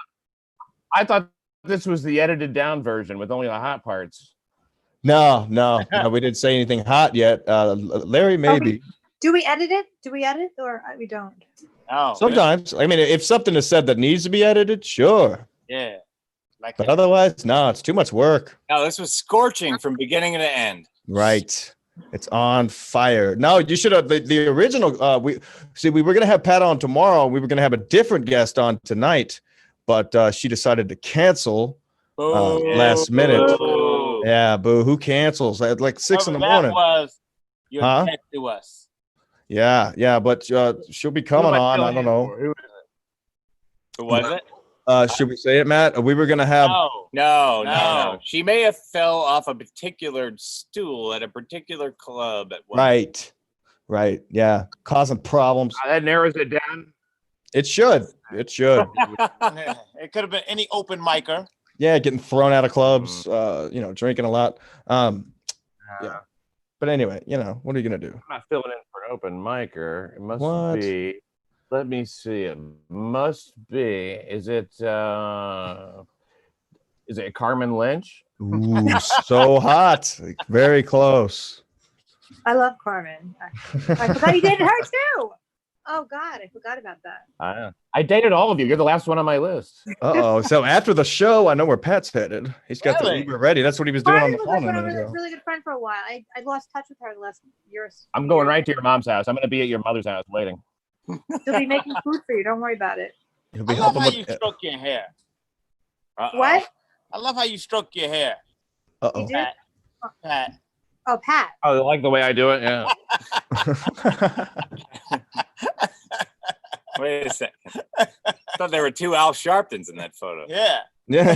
I thought this was the edited down version with only the hot parts. No, we didn't say anything hot yet. Larry, maybe. Do we edit it? Do we edit or we don't? Oh, Sometimes. I mean, if something is said that needs to be edited, sure. yeah. Like But otherwise, no, it's too much work. no, this was scorching from beginning to end. Right. It's on fire. No, you should have the original. We were gonna have Pat on tomorrow. We were gonna have a different guest on tonight, but she decided to cancel last minute. Boo. Yeah, boo. Who cancels at like 6 in the morning? That was your Huh? text to us. Yeah, but she'll be coming on. I don't know. Who was it? Should we say it, Matt? We were gonna have. No. No. She may have fell off a particular stool at a particular club at one. Right. Yeah, causing problems. That narrows it down. It should. It could have been any open micer. Yeah, getting thrown out of clubs. Drinking a lot. Yeah. But anyway, what are you gonna do? I'm not filling in for an open micer. It must What? be. Let me see. It must be. Is it Carmen Lynch? Ooh, so hot. Very close. I love Carmen. I forgot you dated her too. Oh God, I forgot about that. I dated all of you. You're the last one on my list. Uh-oh. So after the show, I know where Pat's headed. He's got the Really? Uber ready. That's what he was doing on Carmen the was like phone a one of minute my ago. really good friend for a while. I lost touch with her the last year. I'm going right to your mom's house. I'm going to be at your mother's house waiting. She'll be making food for you. Don't worry about it. He'll I be love helping how you with. stroke your hair. Uh-oh. What? I love how you stroke your hair, Uh-oh. You do? Pat. Pat. Oh, Pat. Oh, you like the way I do it? Yeah. Wait a second. I thought there were two Al Sharptons in that photo. Yeah. Yeah.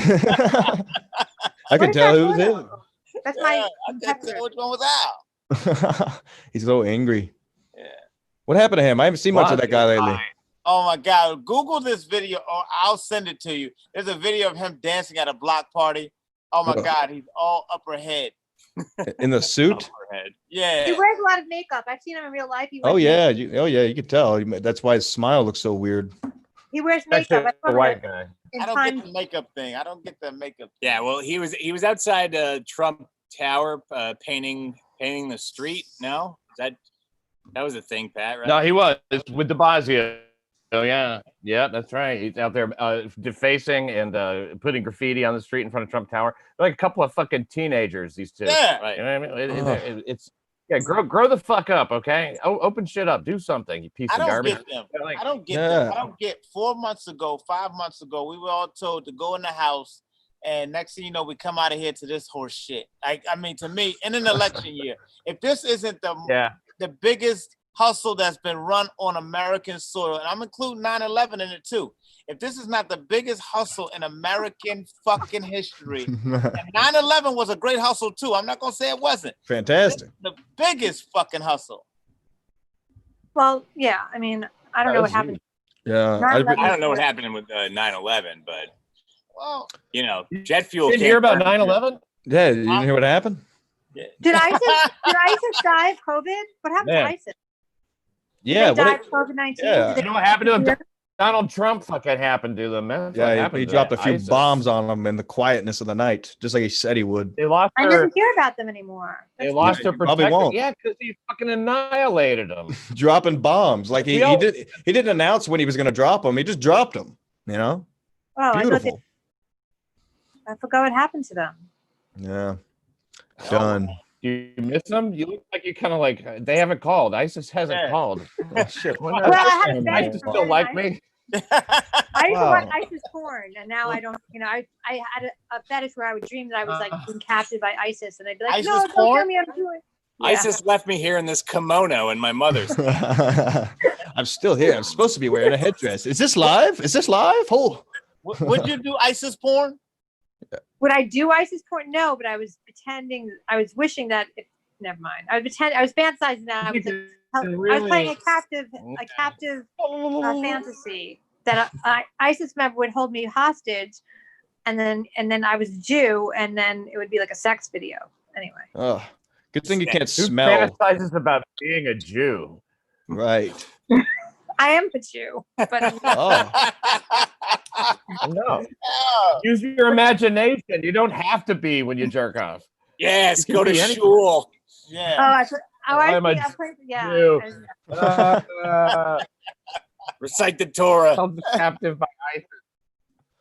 I could What is tell that who's photo? That's Yeah, my I can't competitor. tell which one was Al. He's so angry. Yeah. What happened to him? I haven't seen much of that guy lately. Oh my God. Google this video or I'll send it to you. There's a video of him dancing at a block party. Oh my Oh. God. He's all upper head. In the suit? Overhead. Yeah. He wears a lot of makeup. I've seen him in real life. He Oh wears yeah, you could tell. That's why his smile looks so weird. He wears That's makeup. I the saw white him guy. in I don't time. get the makeup thing. I don't get the makeup. Yeah, well, he was outside Trump Tower painting the street. No, that was a thing, Pat. Right? No, he was with de Blasio. Oh yeah, that's right. He's out there defacing and putting graffiti on the street in front of Trump Tower. They're like a couple of fucking teenagers. These two. Yeah. Right. You know what I mean? It's grow the fuck up, okay? Open shit up. Do something, you piece I of don't garbage. get them. Like, I don't get them. I don't get 4 months ago, 5 months ago, we were all told to go in the house, and next thing you know, we come out of here to this horse shit. I mean, to me, in an election year, if this isn't the biggest hustle that's been run on American soil, and I'm including 9/11 in it too. If this is not the biggest hustle in American fucking history, and 9/11 was a great hustle too. I'm not gonna say it wasn't. Fantastic. The biggest fucking hustle. Well, yeah. I mean, I don't know what happened. Yeah. I don't know what happened with 9/11, but well, you know, jet fuel. Did you hear about 9/11? Yeah. You didn't hear what happened? Did ISIS die of COVID? What happened to ISIS? Yeah. They died of COVID-19. Yeah. You know what happened to them? Donald Trump fucking happened to them, man. He dropped a few bombs on them in the quietness of the night, just like he said he would. They lost I never hear about them anymore. They lost their probably protector. won't. Yeah, because he fucking annihilated them. Dropping bombs. Like he didn't announce when he was going to drop them. He just dropped them, you know? Oh, Beautiful. I forgot what happened to them. Yeah. Done. You miss them? You look like you kind of like they haven't called. ISIS hasn't called. Oh, shit. Well, I had a ISIS still like me. I used to watch ISIS porn, and now I don't. You know, I had a fetish where I would dream that I was like being captured by ISIS, and I'd be like, ISIS "No, don't porn? tell me I'm doing." Yeah. ISIS left me here in this kimono in my mother's. I'm still here. I'm supposed to be wearing a headdress. Is this live? Oh. Would you do ISIS porn? Would I do ISIS porn? No, but I was pretending. I was wishing that. Never mind. I was fantasizing that I was. I was playing a captive fantasy that ISIS member would hold me hostage, and then I was a Jew, and then it would be like a sex video. Anyway. Oh, good thing you can't Who smell. fantasizes about being a Jew? Right. I am a Jew, but Oh. No. Use your imagination. You don't have to be when you jerk off. Yes, You go can to be anything. shul. Yeah. I'm a Jew. Recite the Torah. Held captive by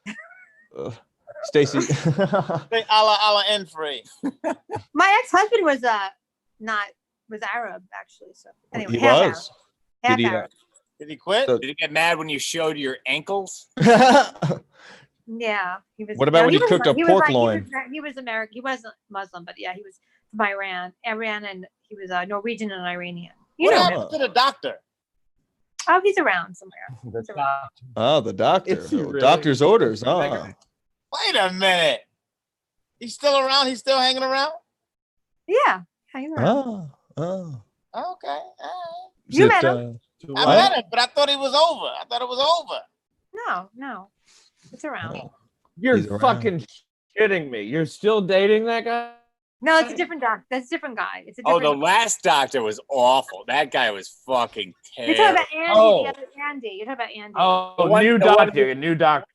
ISIS. Stacey. Allah and free. my ex-husband was Arab actually. So anyway, He half was. Arab. Did he, Half Arab. Did he quit? So- Did you get mad when you showed your ankles? Yeah, he was. What about when he you cooked a pork loin? He was American. He wasn't Muslim, but yeah, he was from Iran, and he was Norwegian and Iranian. You What know, happened to the doctor? oh, he's around somewhere. That's Oh, the doctor. Is he really? Doctor's orders. Oh. Wait a minute. He's still around? He's still hanging around? Yeah, hanging around. Oh. Okay. All right. You met him. I met him, but I thought he was over. I thought it was over. No, it's around. You're He's around. fucking shitting me. You're still dating that guy? No, it's a different doc. That's a different guy. It's a Oh, different. the last doctor was awful. That guy was fucking You're talking terrible. about Andy. Oh. The other Andy. You're talking about Andy. Oh, The one- new the one- doctor. New doctor.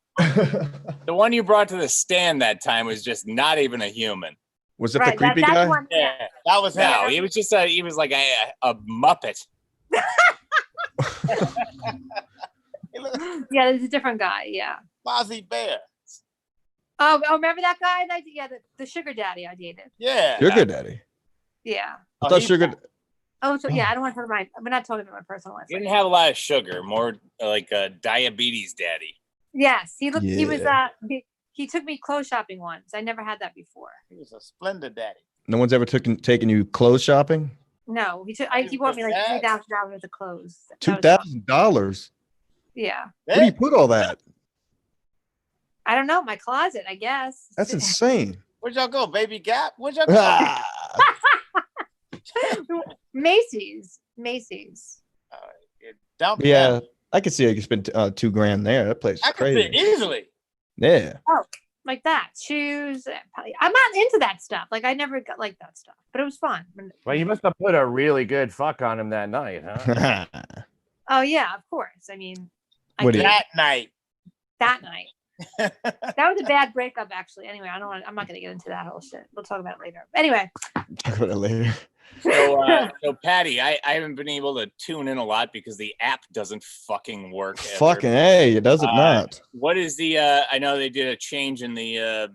The one you brought to the stand that time was just not even a human. Was it right, the creepy that's guy? One, Yeah, that was him. No, he was just he was like a Muppet. He looked yeah, there's a different guy. Yeah. Fozzie Bear. Oh, remember that guy? The sugar daddy I dated. Yeah. Sugar daddy. Yeah. I thought sugar. Oh, so yeah, I don't want to talk about we're not talking about my personal life. He didn't have a lot of sugar, more like a diabetes daddy. Yes, he looked. He was. Yeah. He took me clothes shopping once. I never had that before. He was a splendid daddy. No one's ever taken you clothes shopping? No, he bought me like $3,000 worth of clothes. That was fun. $2,000. Yeah. Where do you put all that? I don't know. My closet, I guess. That's insane. Where'd y'all go? Baby Gap? Where'd y'all go? Ah. Macy's. Dump Yeah, down. I could see I could spend $2,000 there. That place is I could crazy. fit easily. Yeah. Like that. Shoes. I'm not into that stuff. Like I never got like that stuff. But it was fun. Well, you must have put a really good fuck on him that night, huh? Oh yeah, of course. I mean, What do you- That night. that night. That was a bad breakup, actually. Anyway, I'm not going to get into that whole shit. We'll talk about it later. Anyway, Talk about it later. So Patty, I haven't been able to tune in a lot because the app doesn't fucking work. Fucking hey, it doesn't not. What is the? I know they did a change in the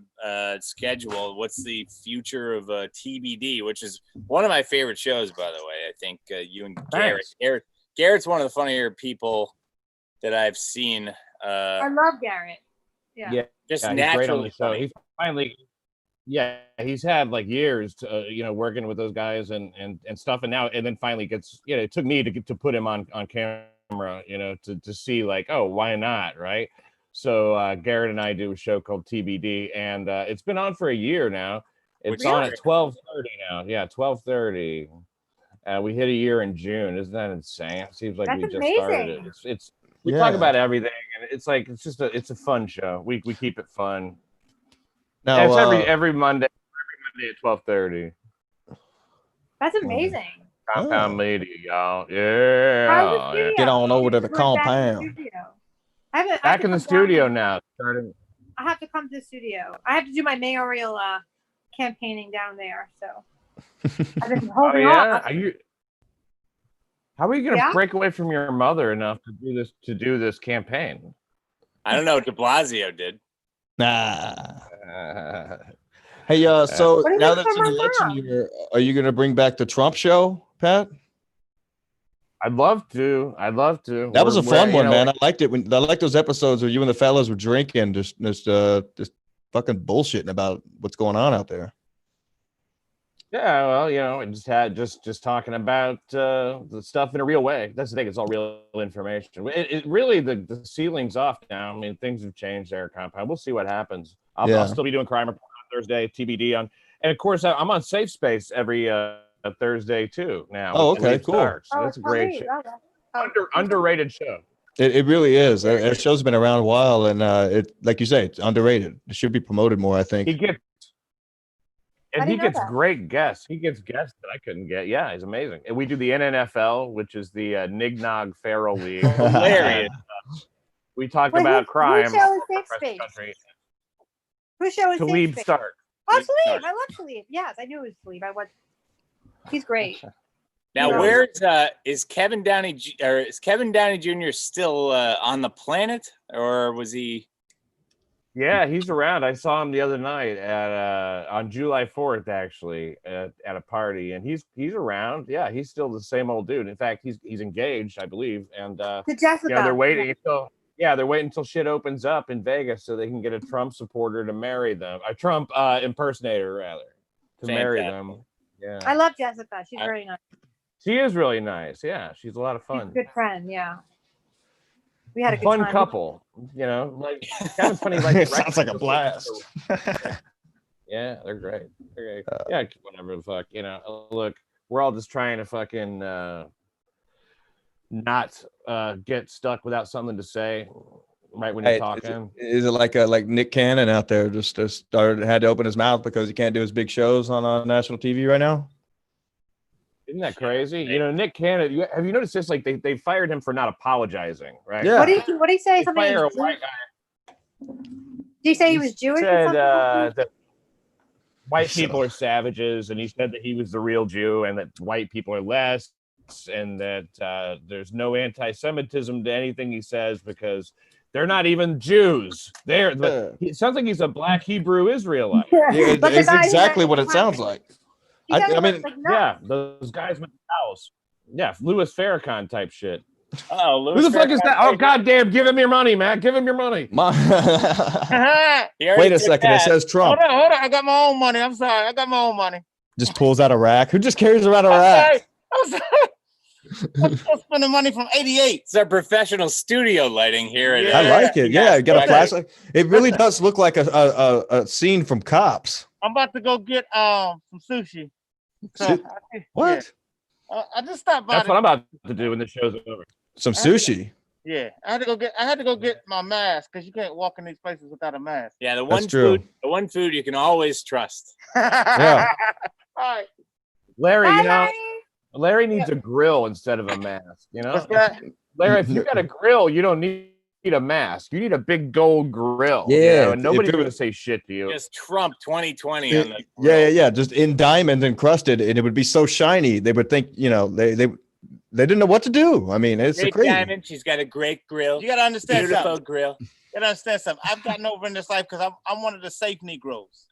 schedule. What's the future of TBD? Which is one of my favorite shows, by the way. I think you and Garrett's one of the funnier people that I've seen. I love Garrett. Yeah. Just he's naturally great on the show. funny. He's finally. Yeah, he's had like years to, working with those guys and stuff, and then finally gets, it took me to put him on camera, to see like, oh, why not, right? So Garrett and I do a show called TBD, and it's been on for a year now. It's on at 12:30 now. Yeah, 12:30. We hit a year in June. Isn't that insane? It seems like That's we just amazing. started it. We talk about everything, and it's like it's a fun show. We keep it fun. Now, it's every Monday at 12:30. That's amazing. Compound Media, y'all. Yeah. Get on over to the We're compound. Back in the studio now. Starting. I have to come to the studio. I have to do my mayoral campaigning down there. So I've been holding off. How are you going to break away from your mother enough to do this campaign? I don't know. De Blasio did. Nah. Hey, so now that it's an election year, are you going to bring back the Trump show, Pat? I'd love to. That was a fun one, man. I liked it. I liked those episodes where you and the fellas were drinking, just fucking bullshitting about what's going on out there. Yeah, well, just talking about the stuff in a real way. That's the thing; it's all real information. It really the ceiling's off now. I mean, things have changed there at Compound. We'll see what happens. I'll still be doing Crime Report on Thursday, TBD on, and of course I'm on Safe Space every Thursday too. Now, oh, okay, cool. So that's a great show. Underrated show. It really is. That show's been around a while, and it, like you say, it's underrated. It should be promoted more, I think. He gets great guests. He gets guests that I couldn't get. Yeah, he's amazing. And we do the NNFL, which is the Nignog Feral League. Hilarious. We talk about crime. Whose show is Safe Space? Whose show is Talib Safe Space? Stark. Oh, Talib. I love Talib. Yes, I knew it was Talib. He's great. Now, is Kevin Downey Jr. still on the planet, or was he? Yeah, he's around. I saw him the other night at on July 4th, actually, at a party, and he's around. Yeah, he's still the same old dude. In fact, he's engaged, I believe, and to Jessica. they're waiting until shit opens up in Vegas so they can get a Trump supporter to marry them, a Trump impersonator rather, to marry them. Yeah, I love Jessica. She's very nice. She is really nice. Yeah, she's a lot of fun. She's a good friend. Yeah. We had a good fun time. couple, like kind of funny. Like sounds like a blast. Yeah, they're great. Yeah, whatever the fuck. Look, we're all just trying to fucking not get stuck without something to say. Right when you're talking. Is it like Nick Cannon out there just had to open his mouth because he can't do his big shows on national TV right now? Isn't that crazy? Nick Cannon. Have you noticed this? Like they fired him for not apologizing, right? Yeah. What did he say? They fire a white guy. Did he say he was Jewish? He said that white people are savages, and he said that he was the real Jew, and that white people are less, and that there's no anti-Semitism to anything he says because they're not even Jews. It sounds like he's a black Hebrew Israelite. Yeah, it's exactly what it sounds like. I mean, yeah, those guys with towels. Yeah, Louis Farrakhan type shit. Oh, who the fuck is that? Oh, goddamn! Give him your money, man. Give him your money. Wait a second. It says Trump. Hold on. I got my own money. I'm sorry. I got my own money. Just pulls out a rack. Who just carries around a rack? I'm sorry. I'm spending money from '88. It's our professional studio lighting here. I like it. Yeah, you got a flashlight. It really does look like a scene from Cops. I'm about to go get some sushi. So, what? Yeah. I just stopped by. That's what I'm about to do when the show's over. Some sushi. I had to go get my mask because you can't walk in these places without a mask. Yeah, the one food you can always trust. Yeah. All right. Larry, Larry needs a grill instead of a mask. Larry, if you got a grill, you don't need need a mask. You need a big gold grill. Yeah, and nobody's if it going to was- say shit to you. Just Trump 2020 on the Yeah, just in diamond encrusted, and it would be so shiny. They would think, they didn't know what to do. I mean, it's great crazy. diamond. She's got a great grill. You gotta understand Beautiful something. grill. You gotta understand something. I've gotten over in this life because I'm one of the safe Negroes.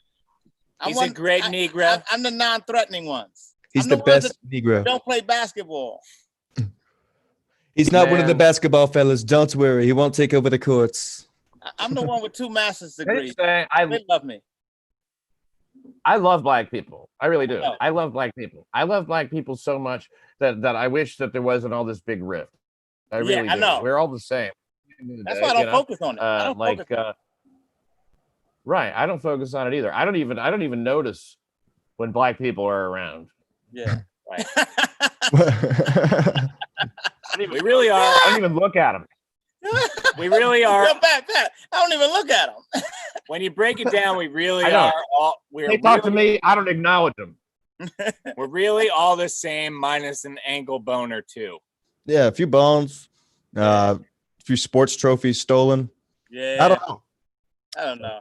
He's a great Negro. I'm the non-threatening ones. He's I'm the ones best that Negro. don't play basketball. He's not one of the Man. basketball fellas. Don't worry, he won't take over the courts. I'm the one with 2 master's degrees. I They love me. love black people. I really do. know. I love black people. I love black people so much that I wish that there wasn't all this big rift. I really Yeah, I do. know. We're all the same. That's why I don't focus on it. I don't like focus on it. right. I don't focus on it either. I don't even notice when black people are around. Yeah. We really are. I don't even look at them. We really are. Yo, Pat, I don't even look at them. When you break it down, we really I know. are all. We're They talk to really- me. I don't acknowledge them. We're really all the same, minus an ankle bone or two. Yeah, a few bones, a few sports trophies stolen. Yeah. I don't know. I don't know.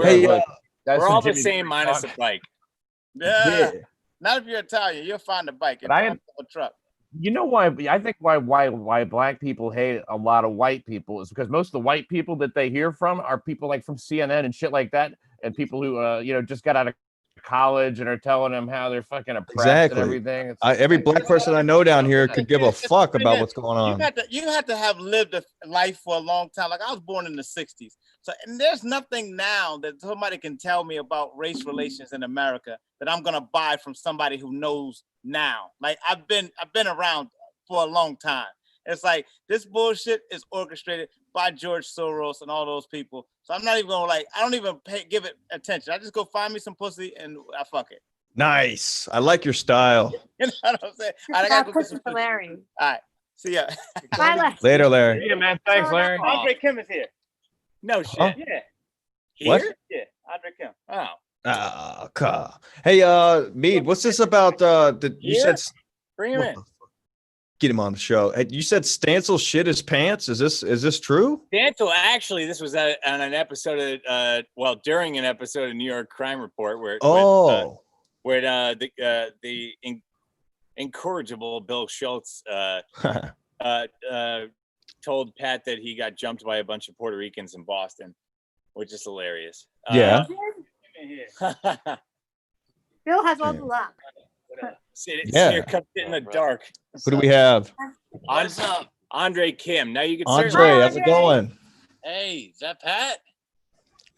Hey, look, that's We're some all the Jimmy same, Buffett minus talk. a bike. Yeah. Not if you're Italian. You'll find a bike and But a truck. You know why? I think why black people hate a lot of white people is because most of the white people that they hear from are people like from CNN and shit like that, and people who just got out of college and are telling them how they're fucking oppressed Exactly. and everything. It's Every black person I know down here could give a fuck about what's going on. You had to have lived a life for a long time. Like I was born in the 60s. So and there's nothing now that somebody can tell me about race relations in America that I'm gonna buy from somebody who knows now. Like I've been around for a long time. It's like this bullshit is orchestrated by George Soros and all those people. So I'm not even gonna I don't even give it attention. I just go find me some pussy and I fuck it. Nice. I like your style. You know what I'm saying? Just I gotta go get pussy some for pussy. Larry. All right. See ya. Bye, Larry. Later, Larry. yeah, man. Thanks, Larry. Andre Kim is here. No shit. Huh? Yeah. What? Here? Yeah. Andre Kim. Oh. Hey, Mead, what's this about? You Here? said Bring him what in. the fuck? Get him on the show. Hey, you said Stancil shit his pants. Is this true? Dantle, actually, this was on an episode of, during an episode of New York Crime Report where the incorrigible Bill Schultz told Pat that he got jumped by a bunch of Puerto Ricans in Boston, which is hilarious. Yeah. Bill has all the luck. Senior comes in the dark. Who do we have? What's up? Andre Kim. Now you can Andre, how's it going? Hey, is that Pat?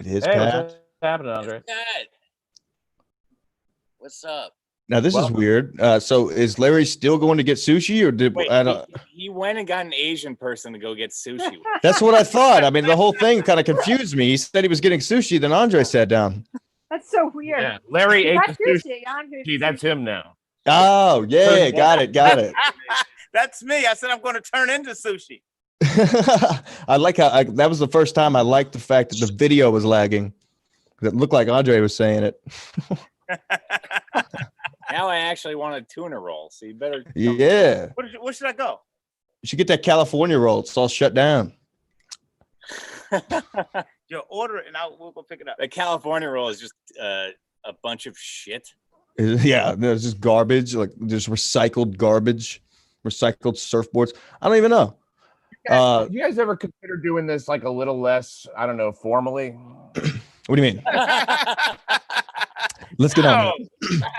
It is Hey, Pat. what's happening, Andre? Pat. What's up? Now this is weird. So is Larry still going to get sushi, or did Wait, I don't? he went and got an Asian person to go get sushi. That's what I thought. I mean, the whole thing kind of confused me. He said he was getting sushi, then Andre sat down. That's so weird. Yeah, Larry ate That's the sushi. Andre. That's him now. Oh yeah, got it. That's me. I said I'm going to turn into sushi. I like how that was the first time I liked the fact that the video was lagging. It looked like Andre was saying it. Now I actually want a tuna roll, so you better. Yeah, Where should I go? you should get that California roll. It's all shut down. Your order it and we'll go pick it up. The California roll is just a bunch of shit. Yeah, there's just garbage, like just recycled garbage, recycled surfboards. I don't even know. Do you guys ever consider doing this like a little less, I don't know, formally? What do you mean? Let's get on.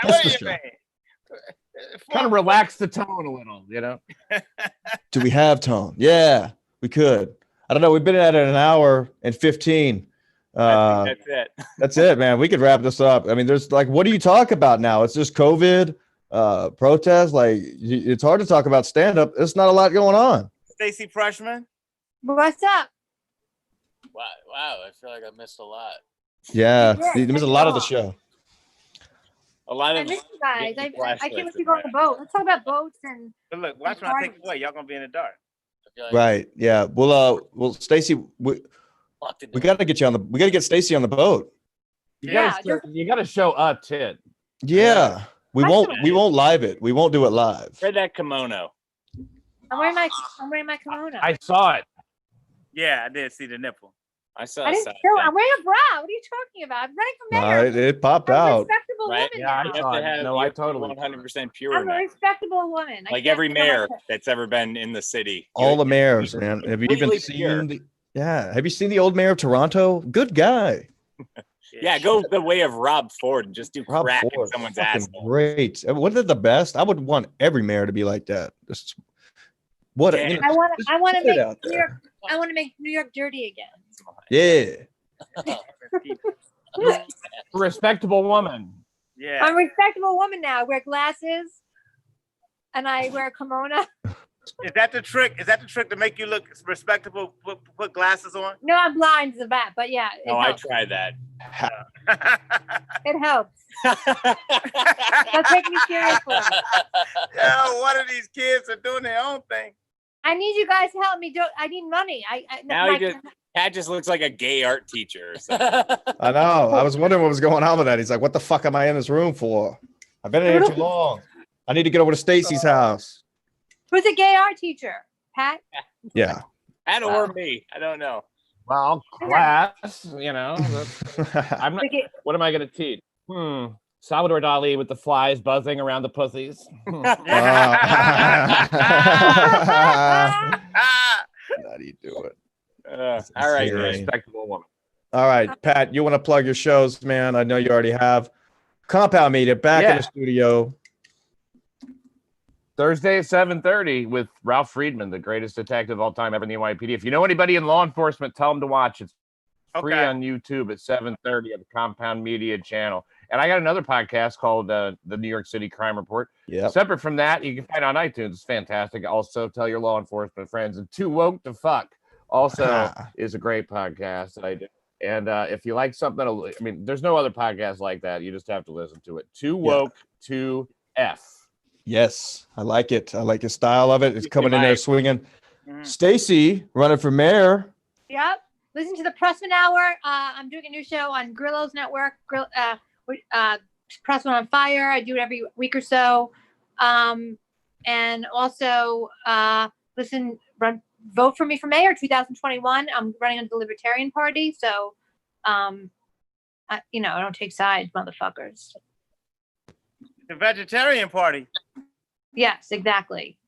What do you mean? Kind of relax the tone a little, you know? Do we have tone? Yeah, we could. I don't know. We've been at it an hour and 15. That's it. That's it, man. We could wrap this up. I mean, there's like, what do you talk about now? It's just COVID, protests. Like, it's hard to talk about stand-up. There's not a lot going on. Stacey Prussman. What's up? Wow, I feel like I missed a lot. Yeah, Yeah, there's a lot of the show. A lot I of. miss you guys. I can't wait flashlights to go on the boat. Let's talk about boats and But look, watch when I take it away. Y'all gonna be in the dark. Right. Yeah. Well, Stacey, we got to get you on the. We got to get Stacey on the boat. You Yeah, gotta show a tit. Yeah. We won't. We won't live it. We won't do it live. Wear that kimono. I'm wearing my kimono. I saw it. Yeah, I did see the nipple. I saw. I didn't South know. Bend. I'm wearing a bra. What are you talking about? I'm running for No, mayor. it popped I'm a out. respectable Right? woman Yeah, I now. You saw have to it. have. No, you I have to be totally. 100% pure I'm a now. respectable woman. I Like can't every feel my mayor shit. that's ever been in the city. All the You're mayors, man. Have you even completely pure. seen the? Yeah. Have you seen the old mayor of Toronto? Good guy. Yeah, go the way of Rob Ford and just do Rob crack in Ford, someone's fucking asshole. great. Wasn't it the best? I would want every mayor to be like that. Just what Yeah. you know, I want to put it make out New there. York. I want to make New York dirty again. Yeah. Respectable woman. Yeah. I'm a respectable woman now. I wear glasses, and I wear a kimono. Is that the trick? Is that the trick to make you look respectable? Put glasses on. No, I'm blind as a bat, but yeah, it Oh, I helps. tried that. It helps. Let's make me serious for it. Yo, one of these kids are doing their own thing. I need you guys to help me. I need money. Now Pat just looks like a gay art teacher. Or something. I know. I was wondering what was going on with that. He's like, "What the fuck am I in this room for? I've been in here too long. I need to get over to Stacey's house." Who's a gay art teacher? Pat? Yeah. Pat or me, I don't know. Well, class, you know. I'm not, The gay- what am I going to teach? Salvador Dali with the flies buzzing around the pussies. How do you do it? All right, insane. man. Respectable woman. All right, Pat, you want to plug your shows, man? I know you already have. Compound Media back in Yeah. the studio. Thursday at 7:30 with Ralph Friedman, the greatest detective of all time ever in the NYPD. If you know anybody in law enforcement, tell them to watch. It's free Okay. on YouTube at 7:30 at the Compound Media channel. And I got another podcast called the New York City Crime Report. Yep. Separate from that, you can find it on iTunes. It's fantastic. Also, tell your law enforcement friends. And Too Woke to Fuck also is a great podcast that I do. And if you like something, I mean, there's no other podcast like that. You just have to listen to it. Too Woke to F. Yes, I like it. I like the style of it. It's coming in there swinging. Mhm. Stacey running for mayor. Yep. Listen to the Prussman Hour. I'm doing a new show on Grillo's Network. Prussman on Fire. I do it every week or so. And also vote for me for mayor 2021. I'm running under the Libertarian Party. So, I don't take sides, motherfuckers. The Vegetarian Party. Yes, exactly.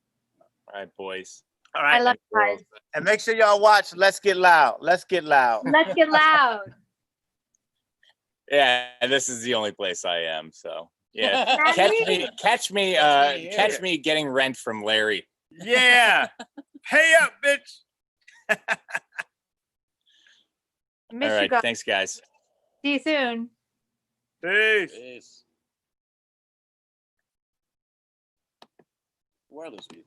All right, boys. All I right. love you guys. And make sure y'all watch Let's Get Loud. Let's Get Loud. Let's get loud. Yeah, this is the only place I am. So yeah, Larry. catch me getting rent from Larry. Yeah. Pay up, bitch. I All miss you right, guys. thanks, guys. See you soon. Peace. Where are those people?